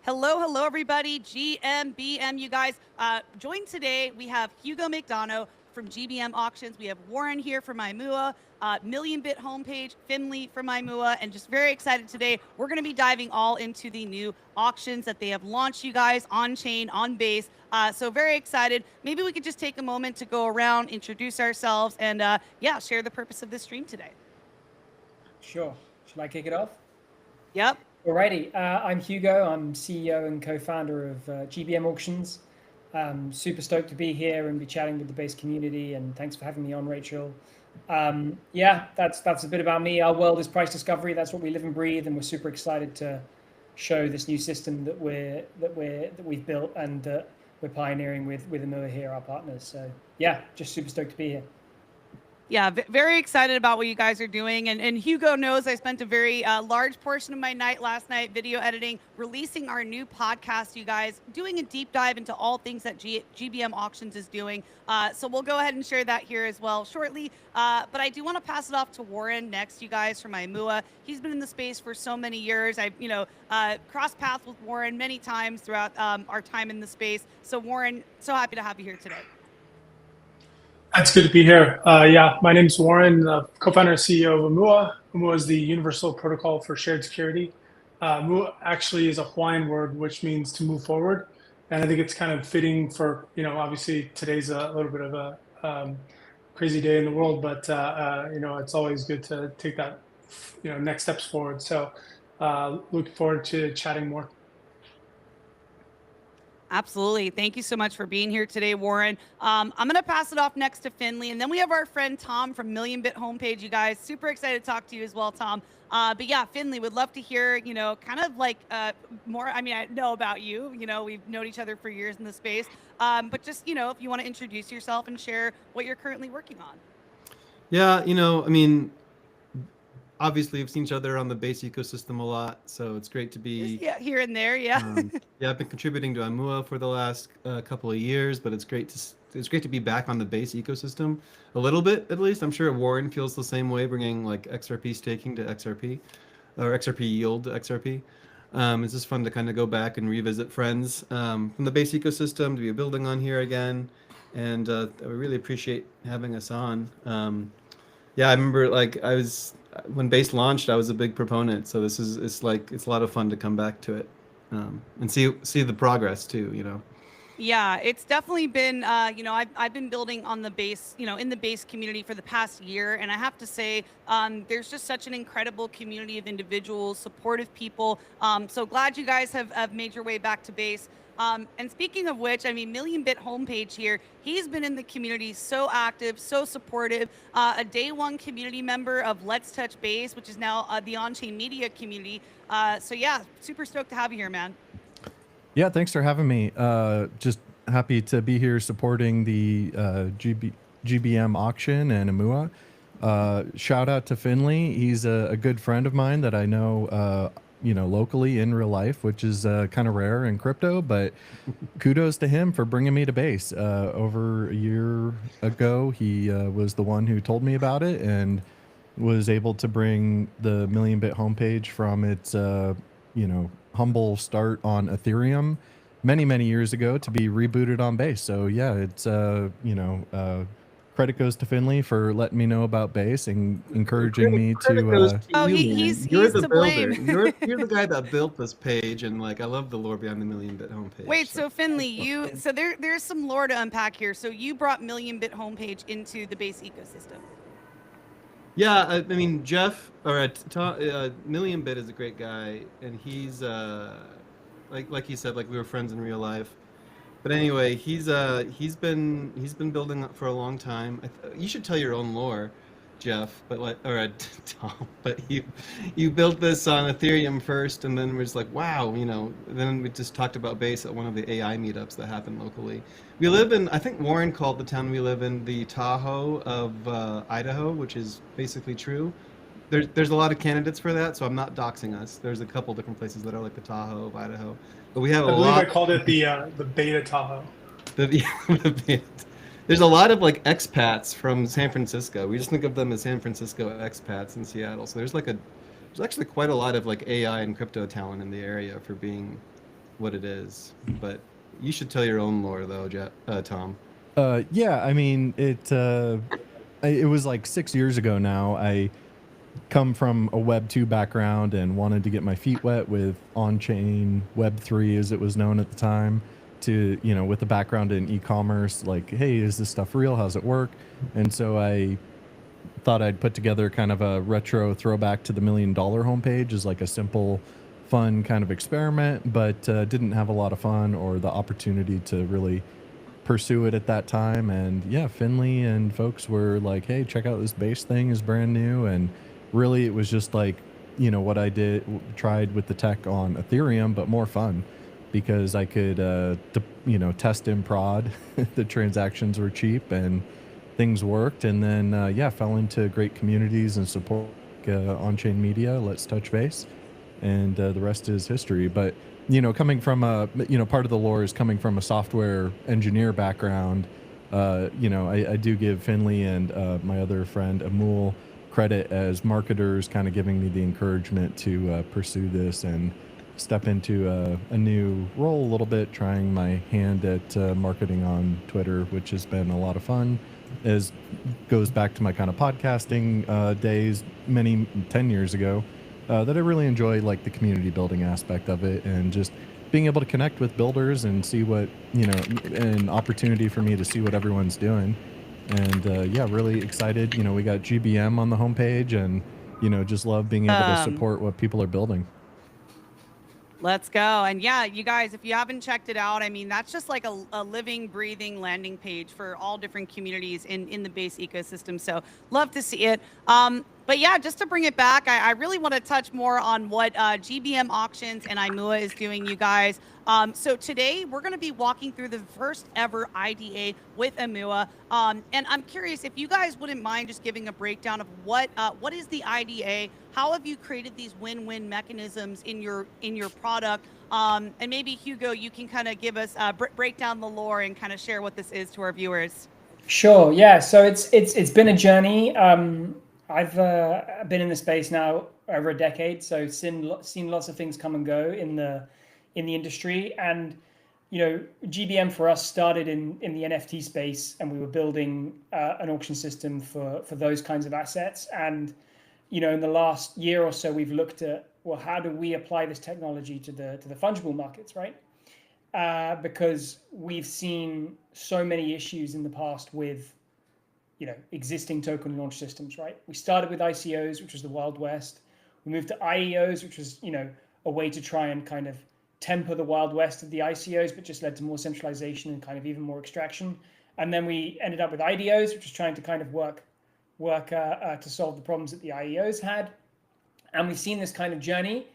Hello, hello, everybody. GMBM, you guys. Joined today, we have Hugo McDonough from GBM Auctions. We have Warren here from Imua, Million Bit Homepage, Finley from Imua, and just very excited today. We're going to be diving all into the new auctions that they have launched, you guys, on-chain, on base. So very excited. Maybe we could just take a moment to go around, introduce ourselves, and yeah, share the purpose of this stream today. Sure. Shall I kick it off? Yep. Alrighty. I'm Hugo. I'm CEO and co-founder of GBM Auctions. Super stoked to be here and be chatting with the base community. And thanks for having me on, Rachel. Yeah, that's a bit about me. Our world is price discovery. That's what we live and breathe, and we're super excited to show this new system that we've built and that we're pioneering with Imua here, our partners. So yeah, just super stoked to be here. Yeah, very excited about what you guys are doing. And Hugo knows I spent a very large portion of my night last night video editing, releasing our new podcast, you guys, doing a deep dive into all things that GBM Auctions is doing. So we'll go ahead and share that here as well shortly. But I do want to pass it off to Warren next, you guys, from Imua. He's been in the space for so many years. I've, crossed paths with Warren many times throughout our time in the space. So Warren, so happy to have you here today. It's good to be here. Yeah, my name's Warren, co-founder and CEO of Imua. Imua is the universal protocol for shared security. Imua actually is a Hawaiian word, which means to move forward. And I think it's kind of fitting for, obviously today's a little bit of a crazy day in the world, but, it's always good to take that, next steps forward. So looking forward to chatting more. Absolutely. Thank you so much for being here today, Warren. I'm going to pass it off next to Finley, and then we have our friend Tom from Million Bit Homepage, you guys. Super excited to talk to you as well, Tom. But yeah, Finley, would love to hear, kind of like more. I mean, I know about you. We've known each other for years in the space. But just, if you want to introduce yourself and share what you're currently working on. Yeah, obviously we've seen each other on the base ecosystem a lot, so it's great to be here and there. Yeah. Yeah, I've been contributing to Imua for the last couple of years, but it's great to be back on the base ecosystem a little bit, at least. I'm sure Warren feels the same way, bringing like XRP staking to XRP or XRP yield to XRP. It's just fun to kind of go back and revisit friends from the base ecosystem to be building on here again, and I really appreciate having us on. Yeah, I remember when base launched, I was a big proponent, so it's a lot of fun to come back to it and see the progress too. Yeah, it's definitely been, I've been building on the base, in the base community for the past year. And I have to say, there's just such an incredible community of individuals, supportive people. So glad you guys have made your way back to base. And speaking of which, I mean, Million Bit Homepage here, he's been in the community so active, so supportive, a day one community member of Let's Touch Base, which is now the Onchain media community. So yeah, super stoked to have you here, man. Yeah, thanks for having me. Just happy to be here supporting the GBM auction and Imua. Shout out to Finley. He's a good friend of mine that I know locally in real life, which is kind of rare in crypto, but kudos to him for bringing me to base. Over a year ago, he was the one who told me about it and was able to bring the Million Bit homepage from its, humble start on Ethereum many years ago to be rebooted on base. So yeah, it's, credit goes to Finley for letting me know about base and encouraging me to. He's the blame. builder. You're the guy that built this page, and I love the lore behind the Million Bit homepage. Wait, so Finley, there's some lore to unpack here. So you brought Million Bit homepage into the base ecosystem. Yeah, I mean Jeff Million Bit is a great guy, and he's like you said, we were friends in real life. But anyway, he's been building up for a long time. You should tell your own lore, Jeff, Tom. But you built this on Ethereum first, and then we're just like, wow, Then we just talked about base at one of the AI meetups that happened locally. We live in, I think Warren called the town we live in the Tahoe of Idaho, which is basically true. There's a lot of candidates for that, so I'm not doxing us. There's a couple different places that are like the Tahoe of Idaho, but we have a lot. I believe I called it the Beta Tahoe. There's a lot of expats from San Francisco. We just think of them as San Francisco expats in Seattle. So there's actually quite a lot of AI and crypto talent in the area for being what it is. But you should tell your own lore though, Tom. Yeah, I mean, it was like 6 years ago now. I come from a Web 2 background and wanted to get my feet wet with on-chain Web 3, as it was known at the time, to, with a background in e-commerce, like, hey, is this stuff real? How's it work? And so I thought I'd put together kind of a retro throwback to the $1 Million homepage as like a simple, fun kind of experiment, but didn't have a lot of fun or the opportunity to really pursue it at that time. And yeah, Finley and folks were like, hey, check out this base thing, is brand new. And really it was just like, what I tried with the tech on Ethereum, but more fun because I could, test in prod. The transactions were cheap and things worked. And then, fell into great communities and support on-chain media, Let's Touch Base. And the rest is history. But coming from part of the lore is coming from a software engineer background. I do give Finley and my other friend Amul credit as marketers, kind of giving me the encouragement to pursue this and step into a new role a little bit, trying my hand at marketing on Twitter, which has been a lot of fun. As goes back to my kind of podcasting days, 10 years ago. That I really enjoy, like the community building aspect of it and just being able to connect with builders and see what, an opportunity for me to see what everyone's doing. And really excited. We got GBM on the homepage and, just love being able to support what people are building. Let's go. And yeah, you guys, if you haven't checked it out, I mean, that's just like a living, breathing landing page for all different communities in the base ecosystem. So love to see it. But yeah, just to bring it back, I really want to touch more on what GBM Auctions and Imua is doing, you guys. So today we're going to be walking through the first ever IDA with Imua. And I'm curious if you guys wouldn't mind just giving a breakdown of what is the IDA? How have you created these win-win mechanisms in your product? And maybe Hugo, you can kind of give us break down the lore and kind of share what this is to our viewers. Sure. Yeah. So it's been a journey. I've been in the space now over a decade, so seen lots of things come and go in the industry. And GBM for us started in the NFT space, and we were building an auction system for those kinds of assets. And in the last year or so, we've looked at, well, how do we apply this technology to the fungible markets, right? Because we've seen so many issues in the past with existing token launch systems, right? We started with ICOs, which was the Wild West. We moved to IEOs, which was, a way to try and kind of temper the Wild West of the ICOs, but just led to more centralization and kind of even more extraction. And then we ended up with IDOs, which was trying to kind of work to solve the problems that the IEOs had. And we've seen this kind of journey.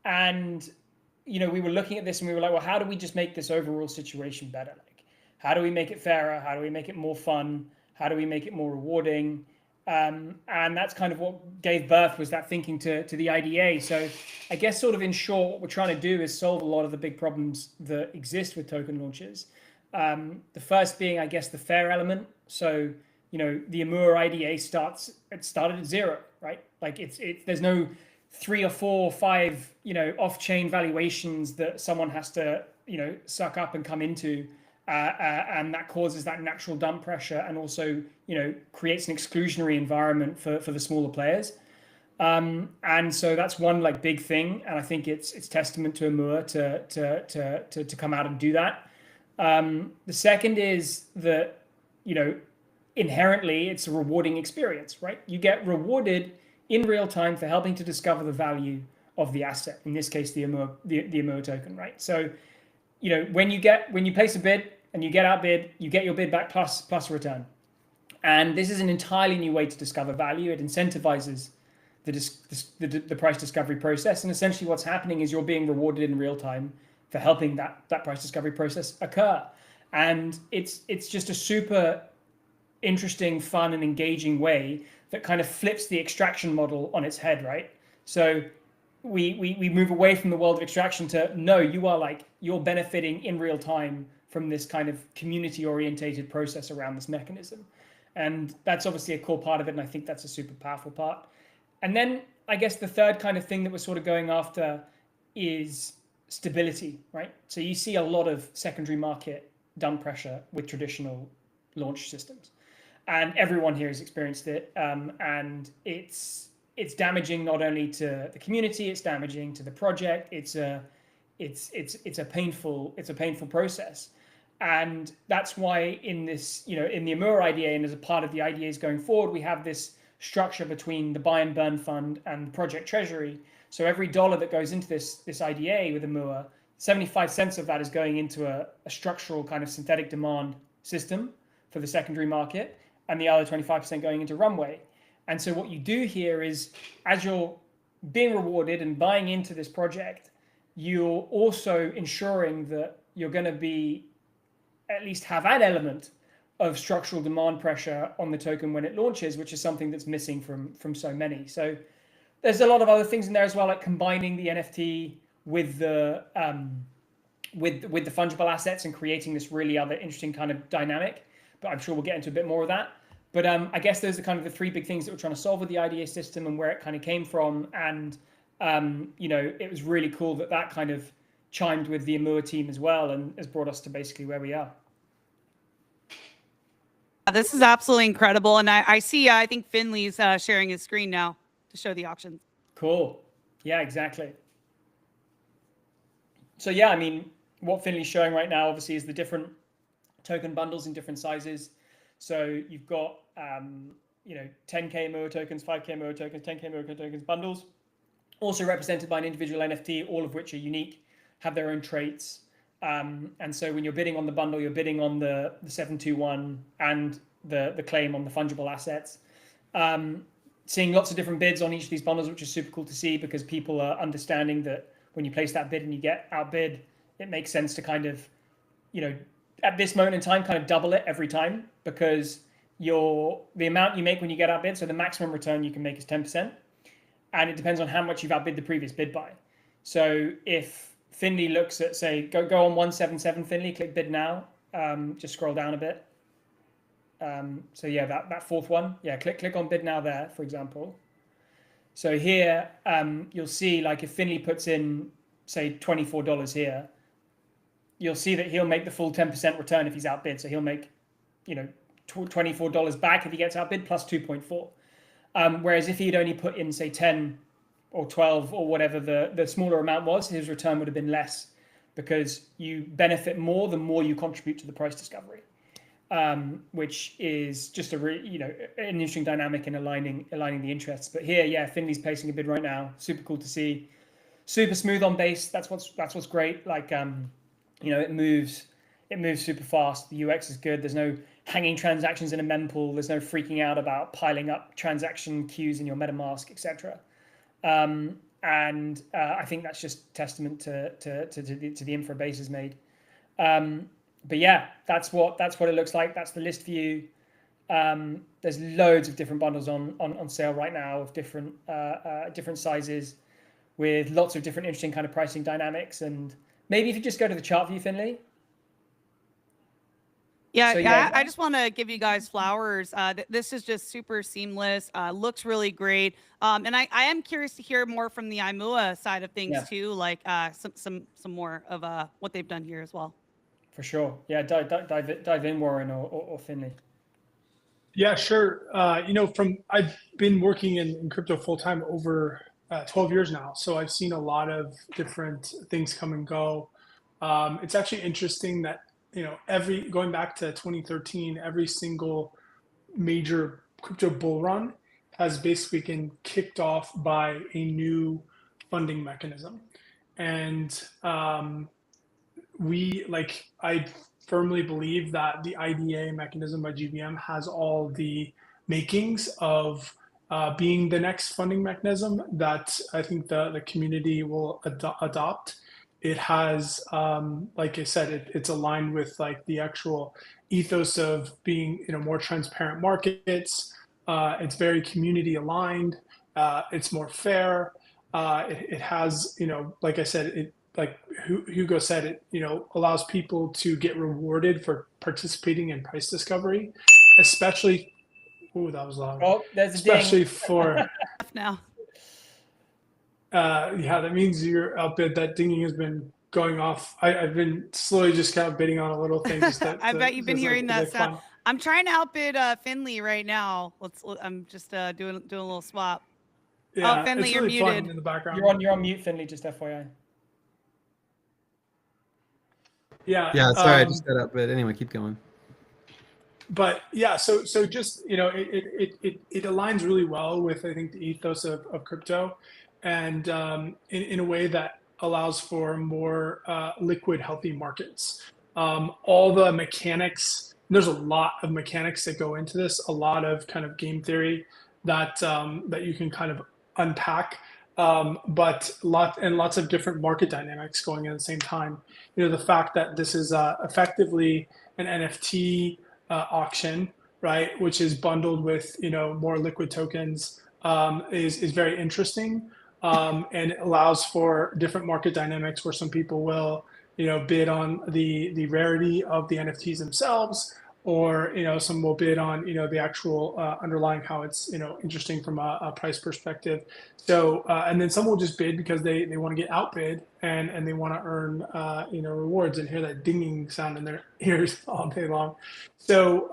And, we were looking at this and we were like, well, how do we just make this overall situation better? Like, how do we make it fairer? How do we make it more fun? How do we make it more rewarding? And that's kind of what gave birth, was that thinking to the IDA. So I guess sort of in short, what we're trying to do is solve a lot of the big problems that exist with token launches. The first being, I guess, the fair element. So, the Imua IDA started at zero, right? Like there's no 3 or 4 or 5, off-chain valuations that someone has to, suck up and come into. And that causes that natural dump pressure and also, creates an exclusionary environment for the smaller players. And so that's one like big thing. And I think it's testament to Imua to come out and do that. The second is that, inherently it's a rewarding experience, right? You get rewarded in real time for helping to discover the value of the asset. In this case, the Imua token, right? So, when you place a bid, and you get outbid, you get your bid back plus a return. And this is an entirely new way to discover value. It incentivizes the price discovery process. And essentially what's happening is you're being rewarded in real time for helping that price discovery process occur. And it's just a super interesting, fun, and engaging way that kind of flips the extraction model on its head, right? So we move away from the world of extraction to, no, you're benefiting in real time from this kind of community-orientated process around this mechanism. And that's obviously a core part of it, and I think that's a super powerful part. And then I guess the third kind of thing that we're sort of going after is stability, right? So you see a lot of secondary market dump pressure with traditional launch systems, and everyone here has experienced it. And it's damaging not only to the community, it's damaging to the project. It's a painful process. And that's why in this, in the Imua IDA and as a part of the IDAs going forward, we have this structure between the buy and burn fund and the project treasury. So every dollar that goes into this IDA with Imua, 75 cents of that is going into a structural kind of synthetic demand system for the secondary market, and the other 25% going into runway. And so what you do here is, as you're being rewarded and buying into this project, you're also ensuring that you're going to be at least have that element of structural demand pressure on the token when it launches, which is something that's missing from so many. So there's a lot of other things in there as well, like combining the NFT with the fungible assets and creating this really other interesting kind of dynamic. But I'm sure we'll get into a bit more of that. But I guess those are kind of the three big things that we're trying to solve with the IDA system and where it kind of came from. And it was really cool that kind of chimed with the Imua team as well and has brought us to basically where we are. This is absolutely incredible. And I see, I think Finley's sharing his screen now to show the auctions. Cool. Yeah, exactly. So yeah, I mean, what Finley's showing right now, obviously, is the different token bundles in different sizes. So you've got, 10K Imua tokens, 5K Imua tokens, 10K Imua tokens bundles, also represented by an individual NFT, all of which are unique, have their own traits. And so when you're bidding on the bundle, you're bidding on the 721 and the claim on the fungible assets. Seeing lots of different bids on each of these bundles, which is super cool to see, because people are understanding that when you place that bid and you get outbid, it makes sense to kind of, at this moment in time, kind of double it every time, because the amount you make when you get outbid, so the maximum return you can make is 10%, and it depends on how much you've outbid the previous bid by. So if Finley looks at, say, go on 177 Finley, click bid now, just scroll down a bit. So yeah, that fourth one, yeah, click on bid now there, for example. So here, you'll see, like, if Finley puts in, say, $24 here, you'll see that he'll make the full 10% return if he's outbid. So he'll make, $24 back if he gets outbid plus 2.4. Whereas if he'd only put in, say, 10 or 12 or whatever the smaller amount was, his return would have been less, because you benefit more the more you contribute to the price discovery. Which is just an interesting dynamic in aligning the interests. But here, yeah, Finley's placing a bid right now. Super cool to see. Super smooth on base. That's what's great. Like, it moves super fast. The UX is good. There's no hanging transactions in a mempool. There's no freaking out about piling up transaction queues in your MetaMask, etc. And I think that's just testament to the infra base is made. But yeah, that's what it looks like. That's the list view. There's loads of different bundles on sale right now of different sizes, with lots of different interesting kind of pricing dynamics. And maybe if you just go to the chart view, Finley. Yeah, so, yeah, I just want to give you guys flowers. This is just super seamless. Looks really great. And I am curious to hear more from the Imua side of things too, like some more of what they've done here as well. For sure. Yeah, dive in, Warren or Finley. Yeah, sure. I've been working in crypto full time over 12 years now, so I've seen a lot of different things come and go. It's actually interesting that going back to 2013, every single major crypto bull run has basically been kicked off by a new funding mechanism, and I firmly believe that the IDA mechanism by GBM has all the makings of being the next funding mechanism that I think the community will adopt. It has, like I said, it's aligned with like the actual ethos of being more transparent markets. It's very community aligned. It's more fair. It has, like I said, like Hugo said, it allows people to get rewarded for participating in price discovery, especially. Oh, that was loud. Oh, there's a especially ding. For now. Yeah, that means you're outbid. That dinging has been going off. I've been slowly just kind of bidding on a little thing. Just I bet you've been hearing that sound. fun. I'm trying to outbid Finley right now. I'm just doing a little swap. Yeah, Oh, Finley, it's you're really muted. fun in the background. You're on mute, Finley. Just FYI. Yeah. Yeah, sorry, I just got up, but anyway, keep going. But yeah, so just it aligns really well with, I think, the ethos of crypto, and in a way that allows for more liquid, healthy markets. All the mechanics, there's a lot of mechanics that go into this, a lot of kind of game theory that that you can kind of unpack, but lots of different market dynamics going in at the same time. The fact that this is effectively an NFT auction, right, which is bundled with more liquid tokens, is very interesting, and it allows for different market dynamics where some people will bid on the rarity of the NFTs themselves, or some will bid on the actual underlying, how it's interesting from a price perspective. So and then some will just bid because they want to get outbid, and they want to earn rewards and hear that dinging sound in their ears all day long. So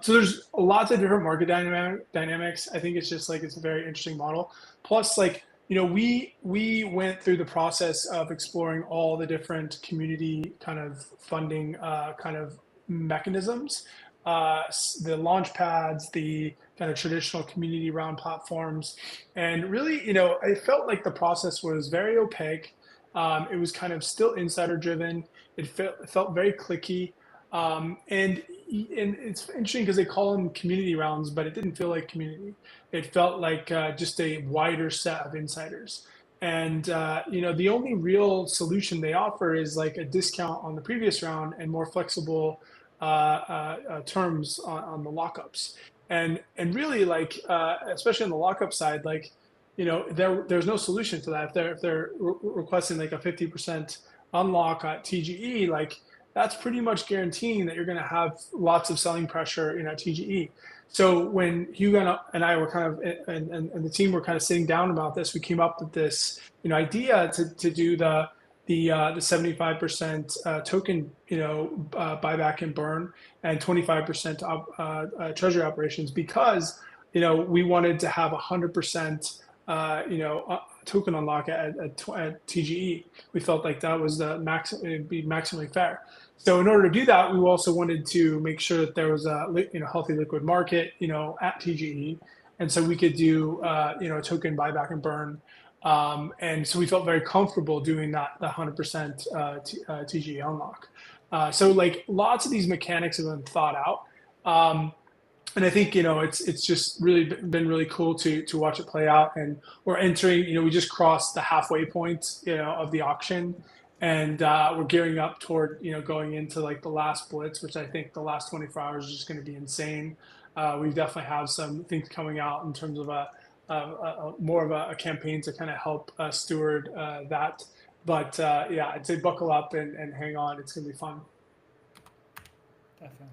so there's lots of different market dynamics. I think it's just like, it's a very interesting model. Plus, like, we went through the process of exploring all the different community kind of funding kind of mechanisms, the launch pads, the kind of traditional community round platforms. And really, I felt like the process was very opaque. It was kind of still insider driven. It felt very clicky. And it's interesting because they call them community rounds, but it didn't feel like community. It felt like just a wider set of insiders. And the only real solution they offer is like a discount on the previous round and more flexible terms on the lockups. And really, like especially on the lockup side, like there's no solution to that. If they're requesting like a 50% unlock at TGE, like that's pretty much guaranteeing that you're going to have lots of selling pressure at TGE. So when Hugo and I were kind of, and the team were kind of sitting down about this, we came up with this idea to do the 75% token buyback and burn, and 25% treasury operations, because we wanted to have 100% token unlock at TGE. We felt like that was it'd be maximally fair. So in order to do that, we also wanted to make sure that there was a healthy liquid market at TGE, and so we could do a token buyback and burn. And so we felt very comfortable doing the 100% TGE unlock. So like lots of these mechanics have been thought out. And I think it's just really been really cool to watch it play out. And we're entering, we just crossed the halfway point of the auction, and we're gearing up toward going into like the last blitz, which I think the last 24 hours is just going to be insane. We definitely have some things coming out in terms of more of a campaign to kind of help steward that. But yeah, I'd say buckle up and hang on. It's going to be fun. Definitely.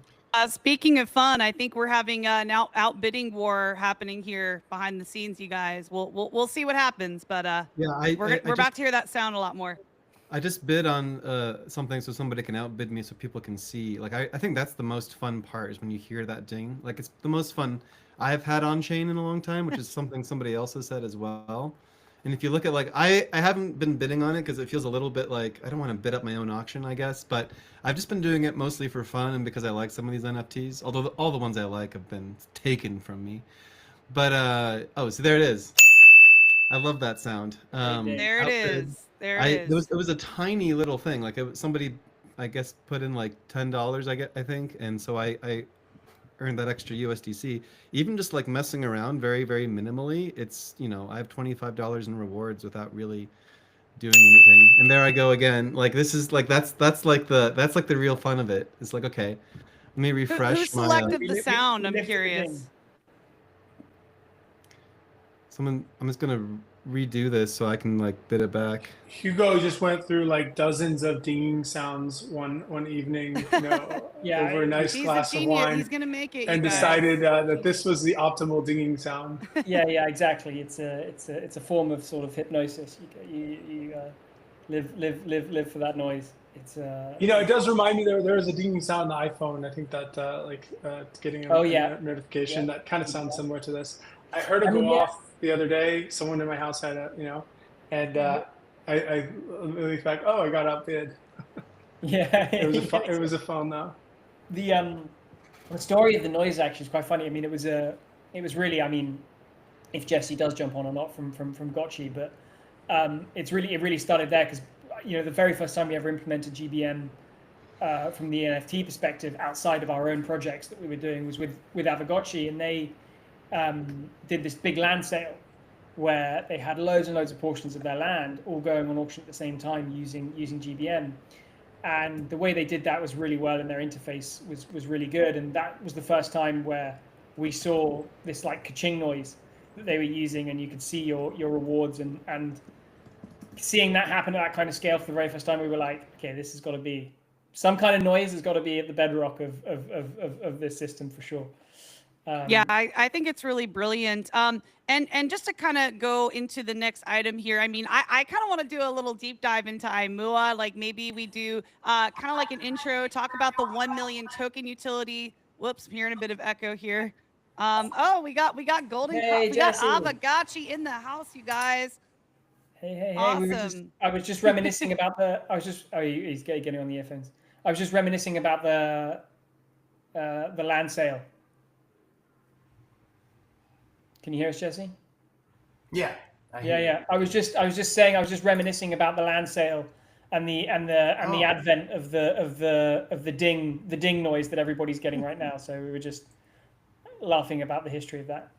Speaking of fun, I think we're having an outbidding war happening here behind the scenes, you guys. We'll see what happens, but yeah, we're about to hear that sound a lot more. I just bid on something so somebody can outbid me, so people can see. Like I think that's the most fun part, is when you hear that ding. Like it's the most fun I've had Onchain in a long time, which is something somebody else has said as well. And if you look at, like, I haven't been bidding on it because it feels a little bit like I don't want to bid up my own auction, I guess. But I've just been doing it mostly for fun and because I like some of these NFTs. Although all the ones I like have been taken from me. But oh, so there it is. I love that sound. There it is. There it is. It was a tiny little thing. Like somebody, I guess, put in like $10. I think, and so I earned that extra USDC. Even just like messing around very, very minimally, it's I have $25 in rewards without really doing anything. And there I go again. Like this is like that's like the real fun of it. It's like, okay, let me refresh. Who selected the sound? I'm curious. I'm just gonna redo this so I can like bid it back. Hugo just went through like dozens of dinging sounds one evening, yeah, over a nice glass of wine. He's gonna make it, and decided that this was the optimal dinging sound. Yeah, exactly. It's a form of sort of hypnosis. You Live for that noise. It's It does remind me there is a dinging sound on the iPhone. I think that getting a, Oh yeah, notification yeah. that kind of sounds similar to this. I heard it I go mean, yeah, off the other day. Someone in my house had and I really thought, oh, I got outbid. yeah. It was a phone though. The story of the noise actually is quite funny. I mean, it was really. I mean, if Jesse does jump on or not from Gotchi, but it really started there because the very first time we ever implemented GBM from the NFT perspective outside of our own projects that we were doing was with Avogotchi, and they did this big land sale where they had loads and loads of portions of their land all going on auction at the same time using GBM. And the way they did that was really well, and their interface was really good. And that was the first time where we saw this like ka-ching noise that they were using, and you could see your rewards. And seeing that happen at that kind of scale for the very first time, we were like, okay, this has got to be some kind of noise. Has got to be at the bedrock of this system for sure. Yeah, I think it's really brilliant. And just to kind of go into the next item here, I mean, I kind of want to do a little deep dive into Imua. Like maybe we do kind of like an intro, talk about the 1 million token utility. Whoops, I'm hearing a bit of echo here. Oh, we got Golden Hey, we got Jesse. Avogotchi in the house, you guys. Hey. Awesome. I was just reminiscing about he's getting on the earphones. I was just reminiscing about the land sale. Can you hear us, Jesse? Yeah. Yeah. I was just saying I was just reminiscing about the land sale and the advent of the ding noise that everybody's getting right now. So we were just laughing about the history of that.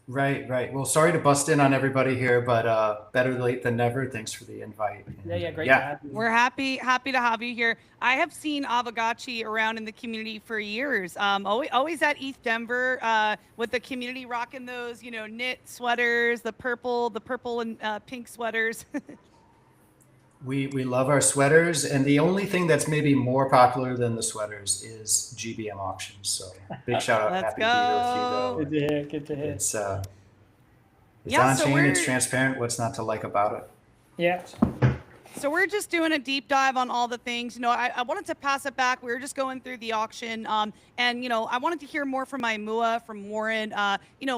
Right. Well, sorry to bust in on everybody here, but better late than never. Thanks for the invite. Yeah, great to have you. We're happy to have you here. I have seen Avogotchi around in the community for years. Always at ETH Denver with the community rocking those, knit sweaters, the purple and pink sweaters. We love our sweaters, and the only thing that's maybe more popular than the sweaters is GBM auctions. So big shout out. Let's Happy to be here with Hugo. Good to hear. It's Yeah, on so chain. It's transparent. What's not to like about it? Yeah. So we're just doing a deep dive on all the things. I wanted to pass it back. We were just going through the auction, and I wanted to hear more from Imua, from Warren.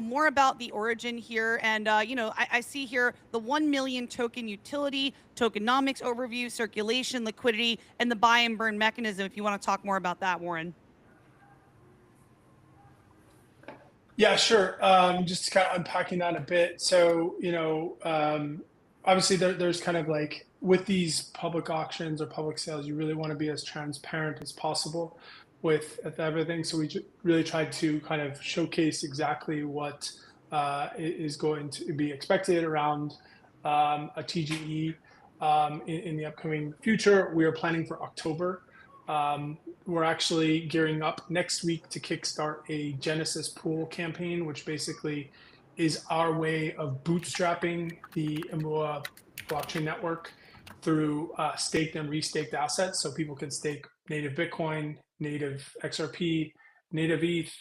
More about the origin here, and I see here the 1 million token utility, tokenomics overview, circulation, liquidity, and the buy and burn mechanism. If you want to talk more about that, Warren. Yeah, sure. Just kind of unpacking that a bit. So, obviously there's kind of like with these public auctions or public sales, you really want to be as transparent as possible with everything. So we really tried to kind of showcase exactly what is going to be expected around a TGE in the upcoming future. We are planning for October. We're actually gearing up next week to kickstart a Genesis pool campaign, which basically is our way of bootstrapping the Imua blockchain network through staked and restaked assets. So people can stake native Bitcoin, native XRP, native ETH,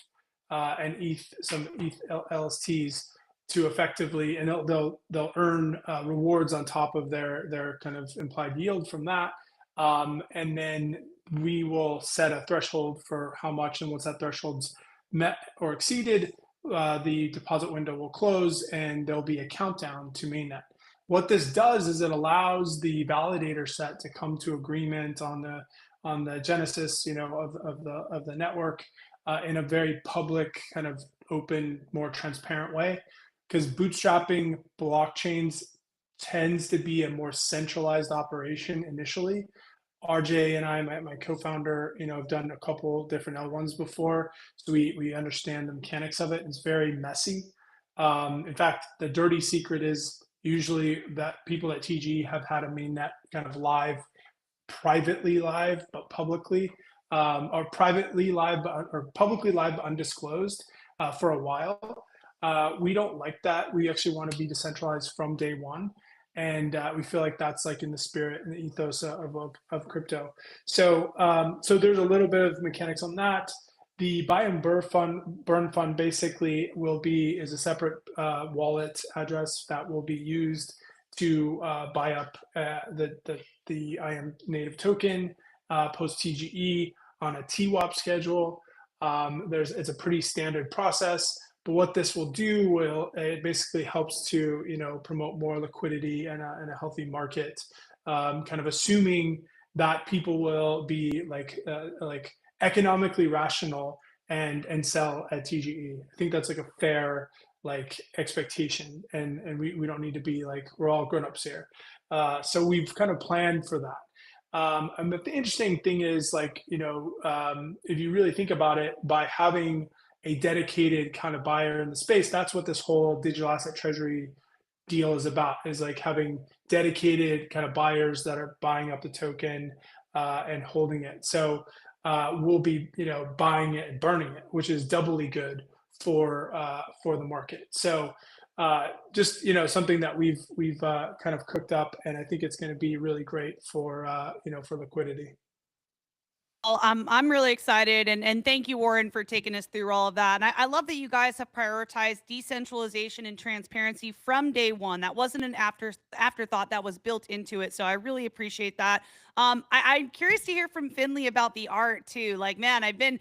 and some ETH LSTs to effectively, and they'll earn rewards on top of their kind of implied yield from that. And then we will set a threshold for how much, and once that threshold's met or exceeded, the deposit window will close and there'll be a countdown to mainnet. What this does is it allows the validator set to come to agreement on the genesis, of the network in a very public, kind of open, more transparent way. Because bootstrapping blockchains tends to be a more centralized operation initially. RJ and I, my co-founder, have done a couple different L1s before, so we understand the mechanics of it. It's very messy. In fact, the dirty secret is usually that people at TG have had a mainnet kind of live, privately live, but publicly, or privately live, or publicly live, but undisclosed for a while. We don't like that. We actually want to be decentralized from day one. And we feel like that's like in the spirit and the ethos of crypto. So there's a little bit of mechanics on that. The buy and burn fund basically is a separate wallet address that will be used to buy up the IM native token post TGE on a TWAP schedule. It's a pretty standard process, but what this will do it basically helps to promote more liquidity and a healthy market, kind of assuming that people will be like economically rational and sell at TGE. I think that's like a fair expectation, and we don't need to be like, we're all grown-ups here. So we've kind of planned for that. And the interesting thing is if you really think about it, by having a dedicated kind of buyer in the space, that's what this whole digital asset treasury deal is about, is like having dedicated kind of buyers that are buying up the token and holding it. So we'll be buying it and burning it, which is doubly good for the market. So just something that we've kind of cooked up, and I think it's going to be really great for for liquidity. Well, I'm really excited, and thank you, Warren, for taking us through all of that. And I love that you guys have prioritized decentralization and transparency from day one. That wasn't an afterthought, that was built into it. So I really appreciate that. I'm curious to hear from Finley about the art too. Like, man, I've been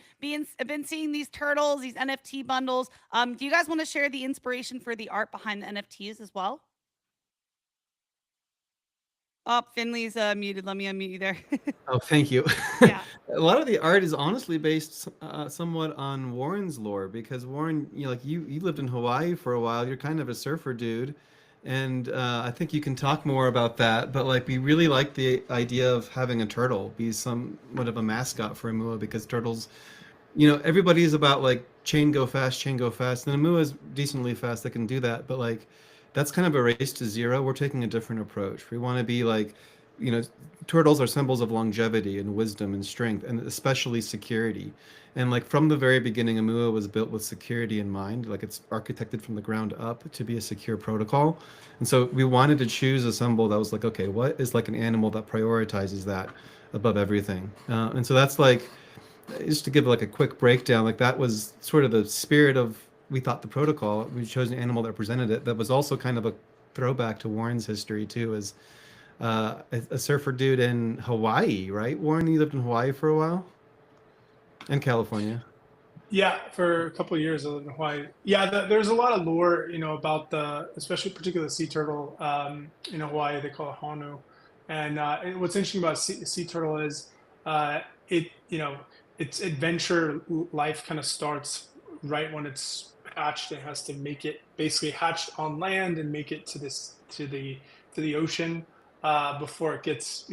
seeing these turtles, these NFT bundles. Do you guys want to share the inspiration for the art behind the NFTs as well? Oh, Finley's muted. Let me unmute you there. Oh, thank you. Yeah. A lot of the art is honestly based somewhat on Warren's lore, because Warren, you lived in Hawaii for a while. You're kind of a surfer dude, and I think you can talk more about that. But we really like the idea of having a turtle be somewhat of a mascot for Imua, because turtles, everybody is about chain go fast, and Imua is decently fast that can do that, but that's kind of a race to zero. We're taking a different approach. We want to be turtles are symbols of longevity and wisdom and strength, and especially security. And from the very beginning, Imua was built with security in mind. It's architected from the ground up to be a secure protocol. And so we wanted to choose a symbol that was okay, what is an animal that prioritizes that above everything? And so that's just to give a quick breakdown, that was sort of the spirit of, we thought, the protocol. We chose an animal that represented it. That was also kind of a throwback to Warren's history too, as a surfer dude in Hawaii, right? Warren, you lived in Hawaii for a while? And California. Yeah, for a couple of years I lived in Hawaii. Yeah, there's a lot of lore, about especially particularly the sea turtle in Hawaii. They call it honu. And what's interesting about sea turtle is its adventure life kind of starts right when it's hatched. It has to make it basically hatched on land and make it to the ocean before it gets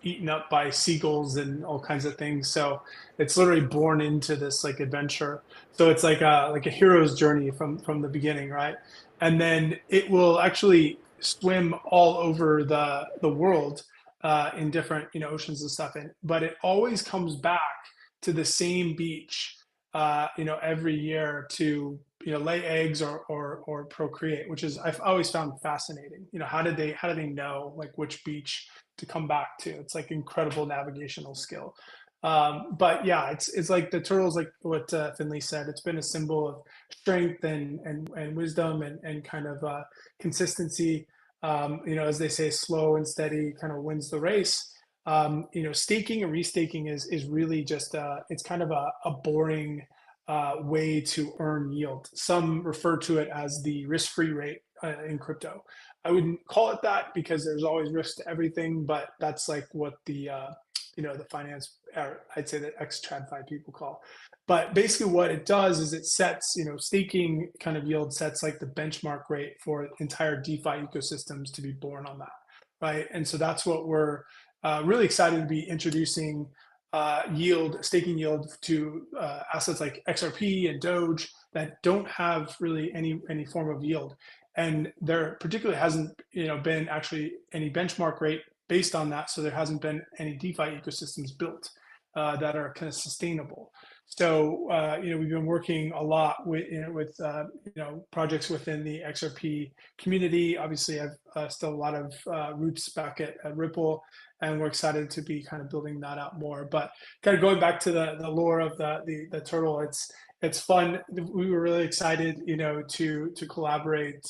eaten up by seagulls and all kinds of things. So it's literally born into this adventure. So it's like a hero's journey from the beginning, right? And then it will actually swim all over the world in different oceans and stuff. But it always comes back to the same beach every year to lay eggs or procreate, which is, I've always found fascinating. How do they know which beach to come back to? It's incredible navigational skill. But yeah, it's like the turtles, like what Finley said. It's been a symbol of strength and wisdom and kind of consistency. As they say, slow and steady kind of wins the race. Staking and restaking is really just it's kind of a boring way to earn yield. Some refer to it as the risk-free rate in crypto. I wouldn't call it that because there's always risk to everything, but that's what the the finance, I'd say that ex-TradFi people call. But basically what it does is it sets, staking kind of yield sets the benchmark rate for entire DeFi ecosystems to be born on that, right? And so that's what we're really excited to be introducing staking yield to assets like XRP and Doge that don't have really any form of yield. And there particularly hasn't been actually any benchmark rate based on that. So there hasn't been any DeFi ecosystems built that are kind of sustainable. So we've been working a lot with projects within the XRP community. Obviously, I've still a lot of roots back at Ripple, and we're excited to be kind of building that out more. But kind of going back to the lore of the turtle, It's fun. We were really excited, to collaborate.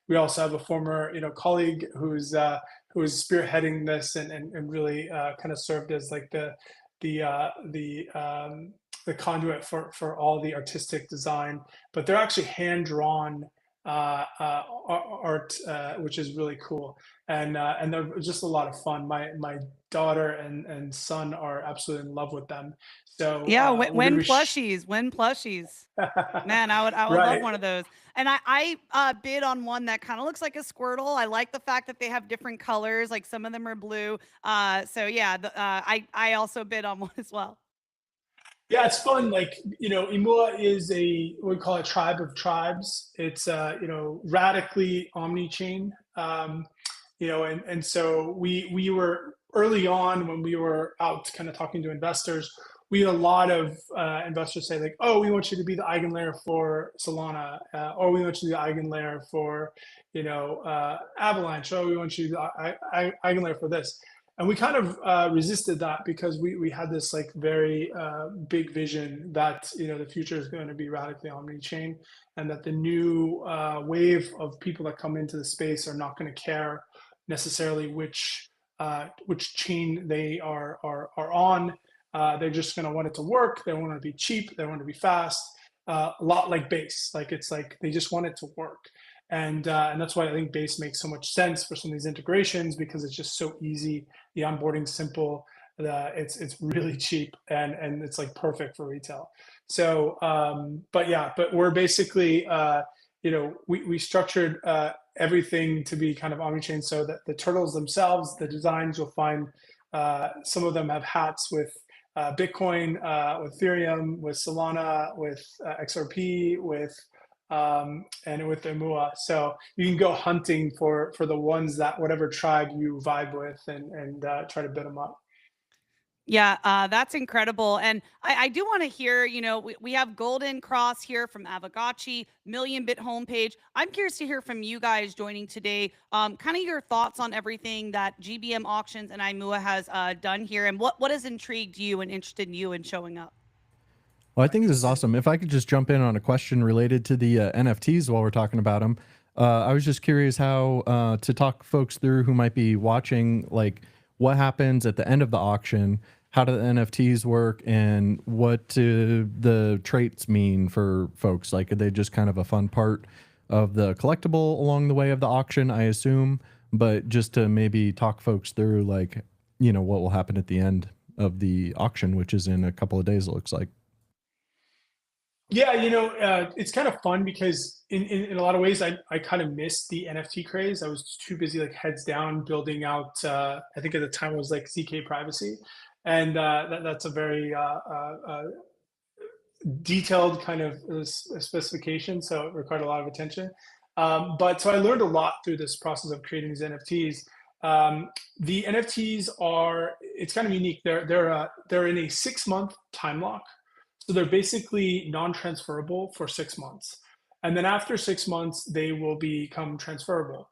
We also have a former, colleague who is spearheading this and really kind of served as like the uh, the um, the conduit for all the artistic design. But they're actually hand drawn art, which is really cool, and they're just a lot of fun. My daughter and son are absolutely in love with them. So Yeah, we're gonna win be plushies, win plushies. Man, I would love right. one of those. And I bid on one that kind of looks like a Squirtle. I like the fact that they have different colors, like some of them are blue. So yeah, I also bid on one as well. Yeah, it's fun. Like, Imua is we call it tribe of tribes. It's, radically omni-chain. And so we were early on when we were out kind of talking to investors, we had a lot of investors say like, oh, we want you to be the eigenlayer for Solana, or we want you to be the eigenlayer for, Avalanche. Oh, we want you to be the eigenlayer for this. And we kind of resisted that because we had this like very big vision that the future is going to be radically omni-chain, and that the new wave of people that come into the space are not going to care necessarily which chain they are on. They're just going to want it to work. They want it to be cheap. They want it to be fast. A lot like Base. Like it's like they just want it to work. And that's why I think Base makes so much sense for some of these integrations, because it's just so easy. The onboarding's simple. It's really cheap, and it's like perfect for retail. So, but we're basically, we structured everything to be kind of omnichain, so that the turtles themselves, the designs, you'll find some of them have hats with Bitcoin, with Ethereum, with Solana, with XRP, with and with Imua. So you can go hunting for the ones that whatever tribe you vibe with, and try to bid them up. Yeah, that's incredible. And I do want to hear, we have Golden Cross here from Avagachi, Million Bit homepage. I'm curious to hear from you guys joining today, kind of your thoughts on everything that GBM Auctions and Imua has done here, and what has intrigued you and interested you in showing up. Well, I think this is awesome. If I could just jump in on a question related to the NFTs while we're talking about them. I was just curious how to talk folks through who might be watching, like what happens at the end of the auction, how do the NFTs work, and what do the traits mean for folks? Like, are they just kind of a fun part of the collectible along the way of the auction, I assume? But just to maybe talk folks through, like, what will happen at the end of the auction, which is in a couple of days, it looks like. Yeah, it's kind of fun because in a lot of ways, I kind of missed the NFT craze. I was too busy, like heads down, building out. I think at the time it was like ZK Privacy, and that's a very detailed kind of specification, so it required a lot of attention. But so I learned a lot through this process of creating these NFTs. The NFTs it's kind of unique. They're in a 6-month time lock. So they're basically non-transferable for 6 months. And then after 6 months, they will become transferable.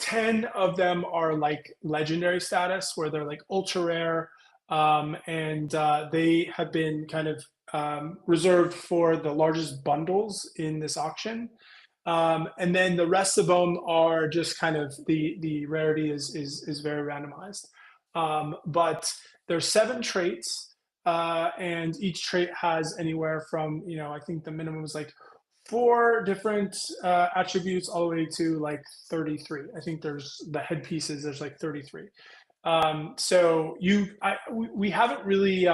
10 of them are like legendary status, where they're like ultra rare. And they have been kind of reserved for the largest bundles in this auction. And then the rest of them are just kind of the rarity is very randomized. But there's 7 traits. And each trait has anywhere from, I think the minimum is like 4 different attributes all the way to like 33. I think there's the headpieces, there's like 33. So we haven't really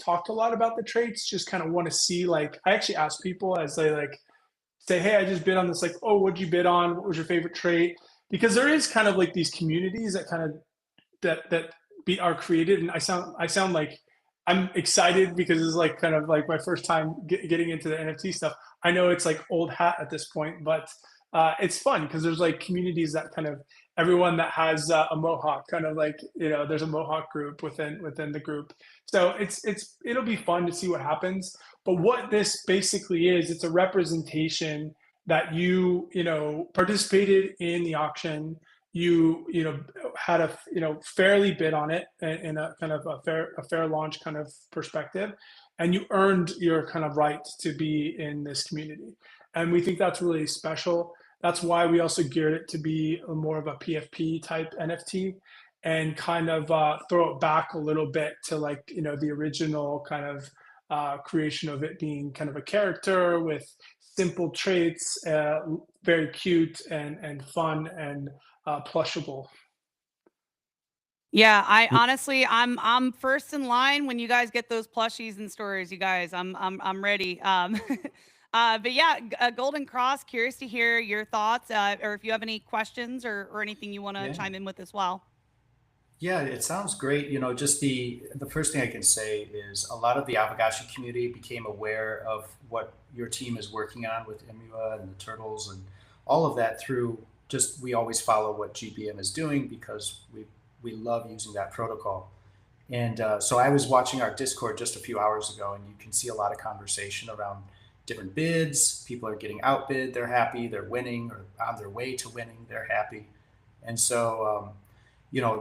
talked a lot about the traits, just kind of want to see, like, I actually ask people as they like say, hey, I just bid on this, like, oh, what'd you bid on? What was your favorite trait? Because there is kind of like these communities that kind of are created, and I sound like I'm excited because it's like kind of like my first time getting into the NFT stuff. I know it's like old hat at this point, but it's fun because there's like communities that kind of everyone that has a mohawk, kind of like, there's a mohawk group within the group. So it'll be fun to see what happens. But what this basically is, it's a representation that you participated in the auction. you know had a fairly bid on it in a kind of a fair launch kind of perspective, and you earned your kind of right to be in this community. And we think that's really special. That's why we also geared it to be more of a PFP type NFT, and kind of throw it back a little bit to like the original kind of creation of it being kind of a character with simple traits, very cute and fun and plushable. Yeah, I honestly, I'm first in line when you guys get those plushies and stories, you guys. I'm ready. But yeah, Golden Cross, curious to hear your thoughts, or if you have any questions or anything you want to Yeah. chime in with as well. Yeah, it sounds great. Just the first thing I can say is a lot of the Avagashi community became aware of what your team is working on with Imua and the turtles and all of that through just we always follow what GBM is doing because we love using that protocol. And so I was watching our Discord just a few hours ago, and you can see a lot of conversation around different bids. People are getting outbid, they're happy, they're winning, or on their way to winning, they're happy. And so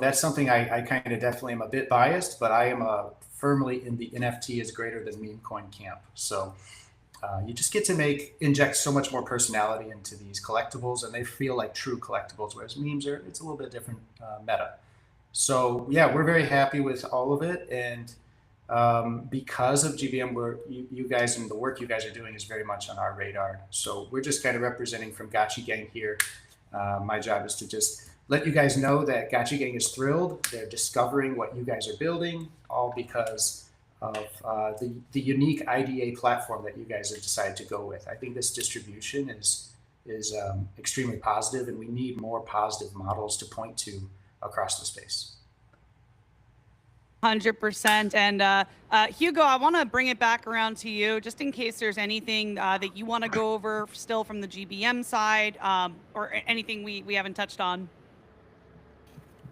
that's something I kind of definitely am a bit biased, but I am firmly in the NFT is greater than meme coin camp. So you just get to inject so much more personality into these collectibles, and they feel like true collectibles, whereas memes it's a little bit different meta. So yeah, we're very happy with all of it, and because of GBM, you guys and the work you guys are doing is very much on our radar. So we're just kind of representing from Gachi Gang here. My job is to just let you guys know that Gachi Gang is thrilled. They're discovering what you guys are building, all because of the unique IDA platform that you guys have decided to go with. I think this distribution is extremely positive, and we need more positive models to point to across the space. 100%. And Hugo, I want to bring it back around to you, just in case there's anything that you want to go over still from the GBM side, or anything we haven't touched on.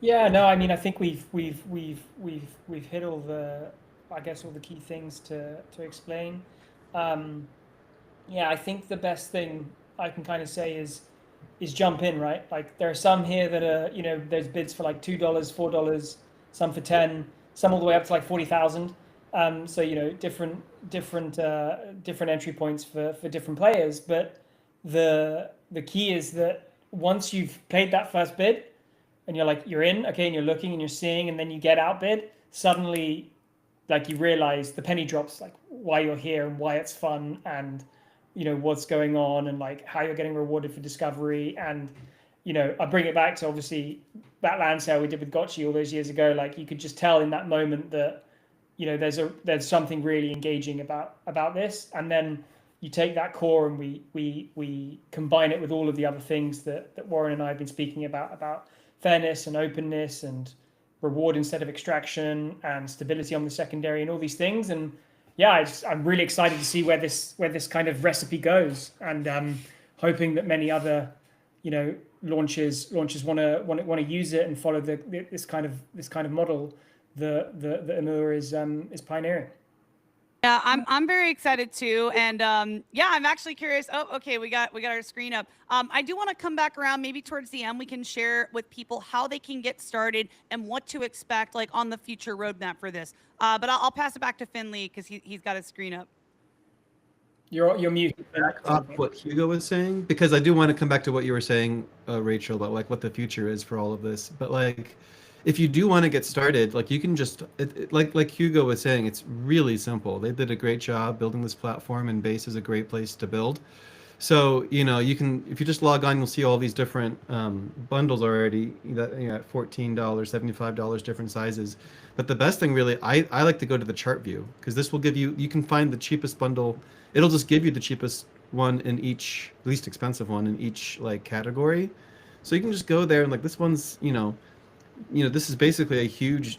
Yeah, no, I mean, I think we've hit all the, I guess, all the key things to explain. Yeah, I think the best thing I can kind of say is jump in, right? Like there are some here that are, there's bids for like $2, $4, some for 10, some all the way up to like 40,000. So different entry points for different players. But the key is that once you've played that first bid, and you're in, okay, and you're looking and you're seeing, and then you get outbid, suddenly, like you realize the penny drops, like why you're here and why it's fun, and what's going on, and like how you're getting rewarded for discovery. And I bring it back to obviously that land sale we did with Gotchi all those years ago. Like you could just tell in that moment that there's something really engaging about this, and then you take that core and we combine it with all of the other things that Warren and I have been speaking about fairness and openness and reward instead of extraction and stability on the secondary and all these things. And yeah, I'm really excited to see where this kind of recipe goes, and hoping that many other launches want to use it and follow this kind of model that Imua is pioneering. Yeah, I'm very excited too, and yeah, I'm actually curious. Oh, okay, we got our screen up. I do want to come back around. Maybe towards the end, we can share with people how they can get started and what to expect, like on the future roadmap for this. But I'll pass it back to Finley because he's got his screen up. You're muted. Back off what Hugo was saying, because I do want to come back to what you were saying, Rachel, about like what the future is for all of this. But like, if you do want to get started, like you can just like Hugo was saying, it's really simple. They did a great job building this platform, and Base is a great place to build. So you can, if you just log on, you'll see all these different bundles already that at $14, $75, different sizes. But the best thing really, I like to go to the chart view, because this will give you can find the cheapest bundle. It'll just give you the cheapest one in each, least expensive one in each like category. So you can just go there and like this one's this is basically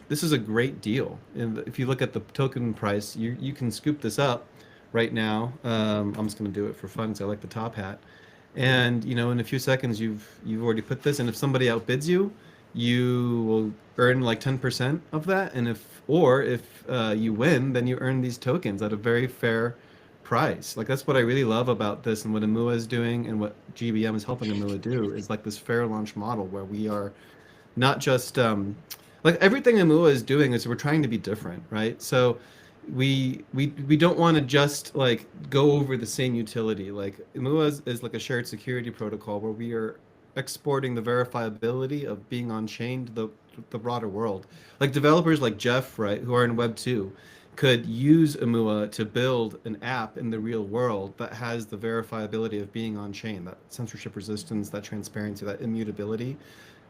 this is a great deal. And if you look at the token price, you can scoop this up right now. I'm just going to do it for fun because I like the top hat. And in a few seconds you've already put this, and if somebody outbids you, you will earn like 10% of that. And if you win, then you earn these tokens at a very fair price. Like that's what I really love about this, and what Imua is doing, and what GBM is helping Imua do is like this fair launch model where we are not just like everything Imua is doing is we're trying to be different, right? So we don't want to just like go over the same utility. Like Imua is like a shared security protocol where we are exporting the verifiability of being on chain to the broader world. Like developers like Jeff, right, who are in Web 2, could use Imua to build an app in the real world that has the verifiability of being on chain, that censorship resistance, that transparency, that immutability.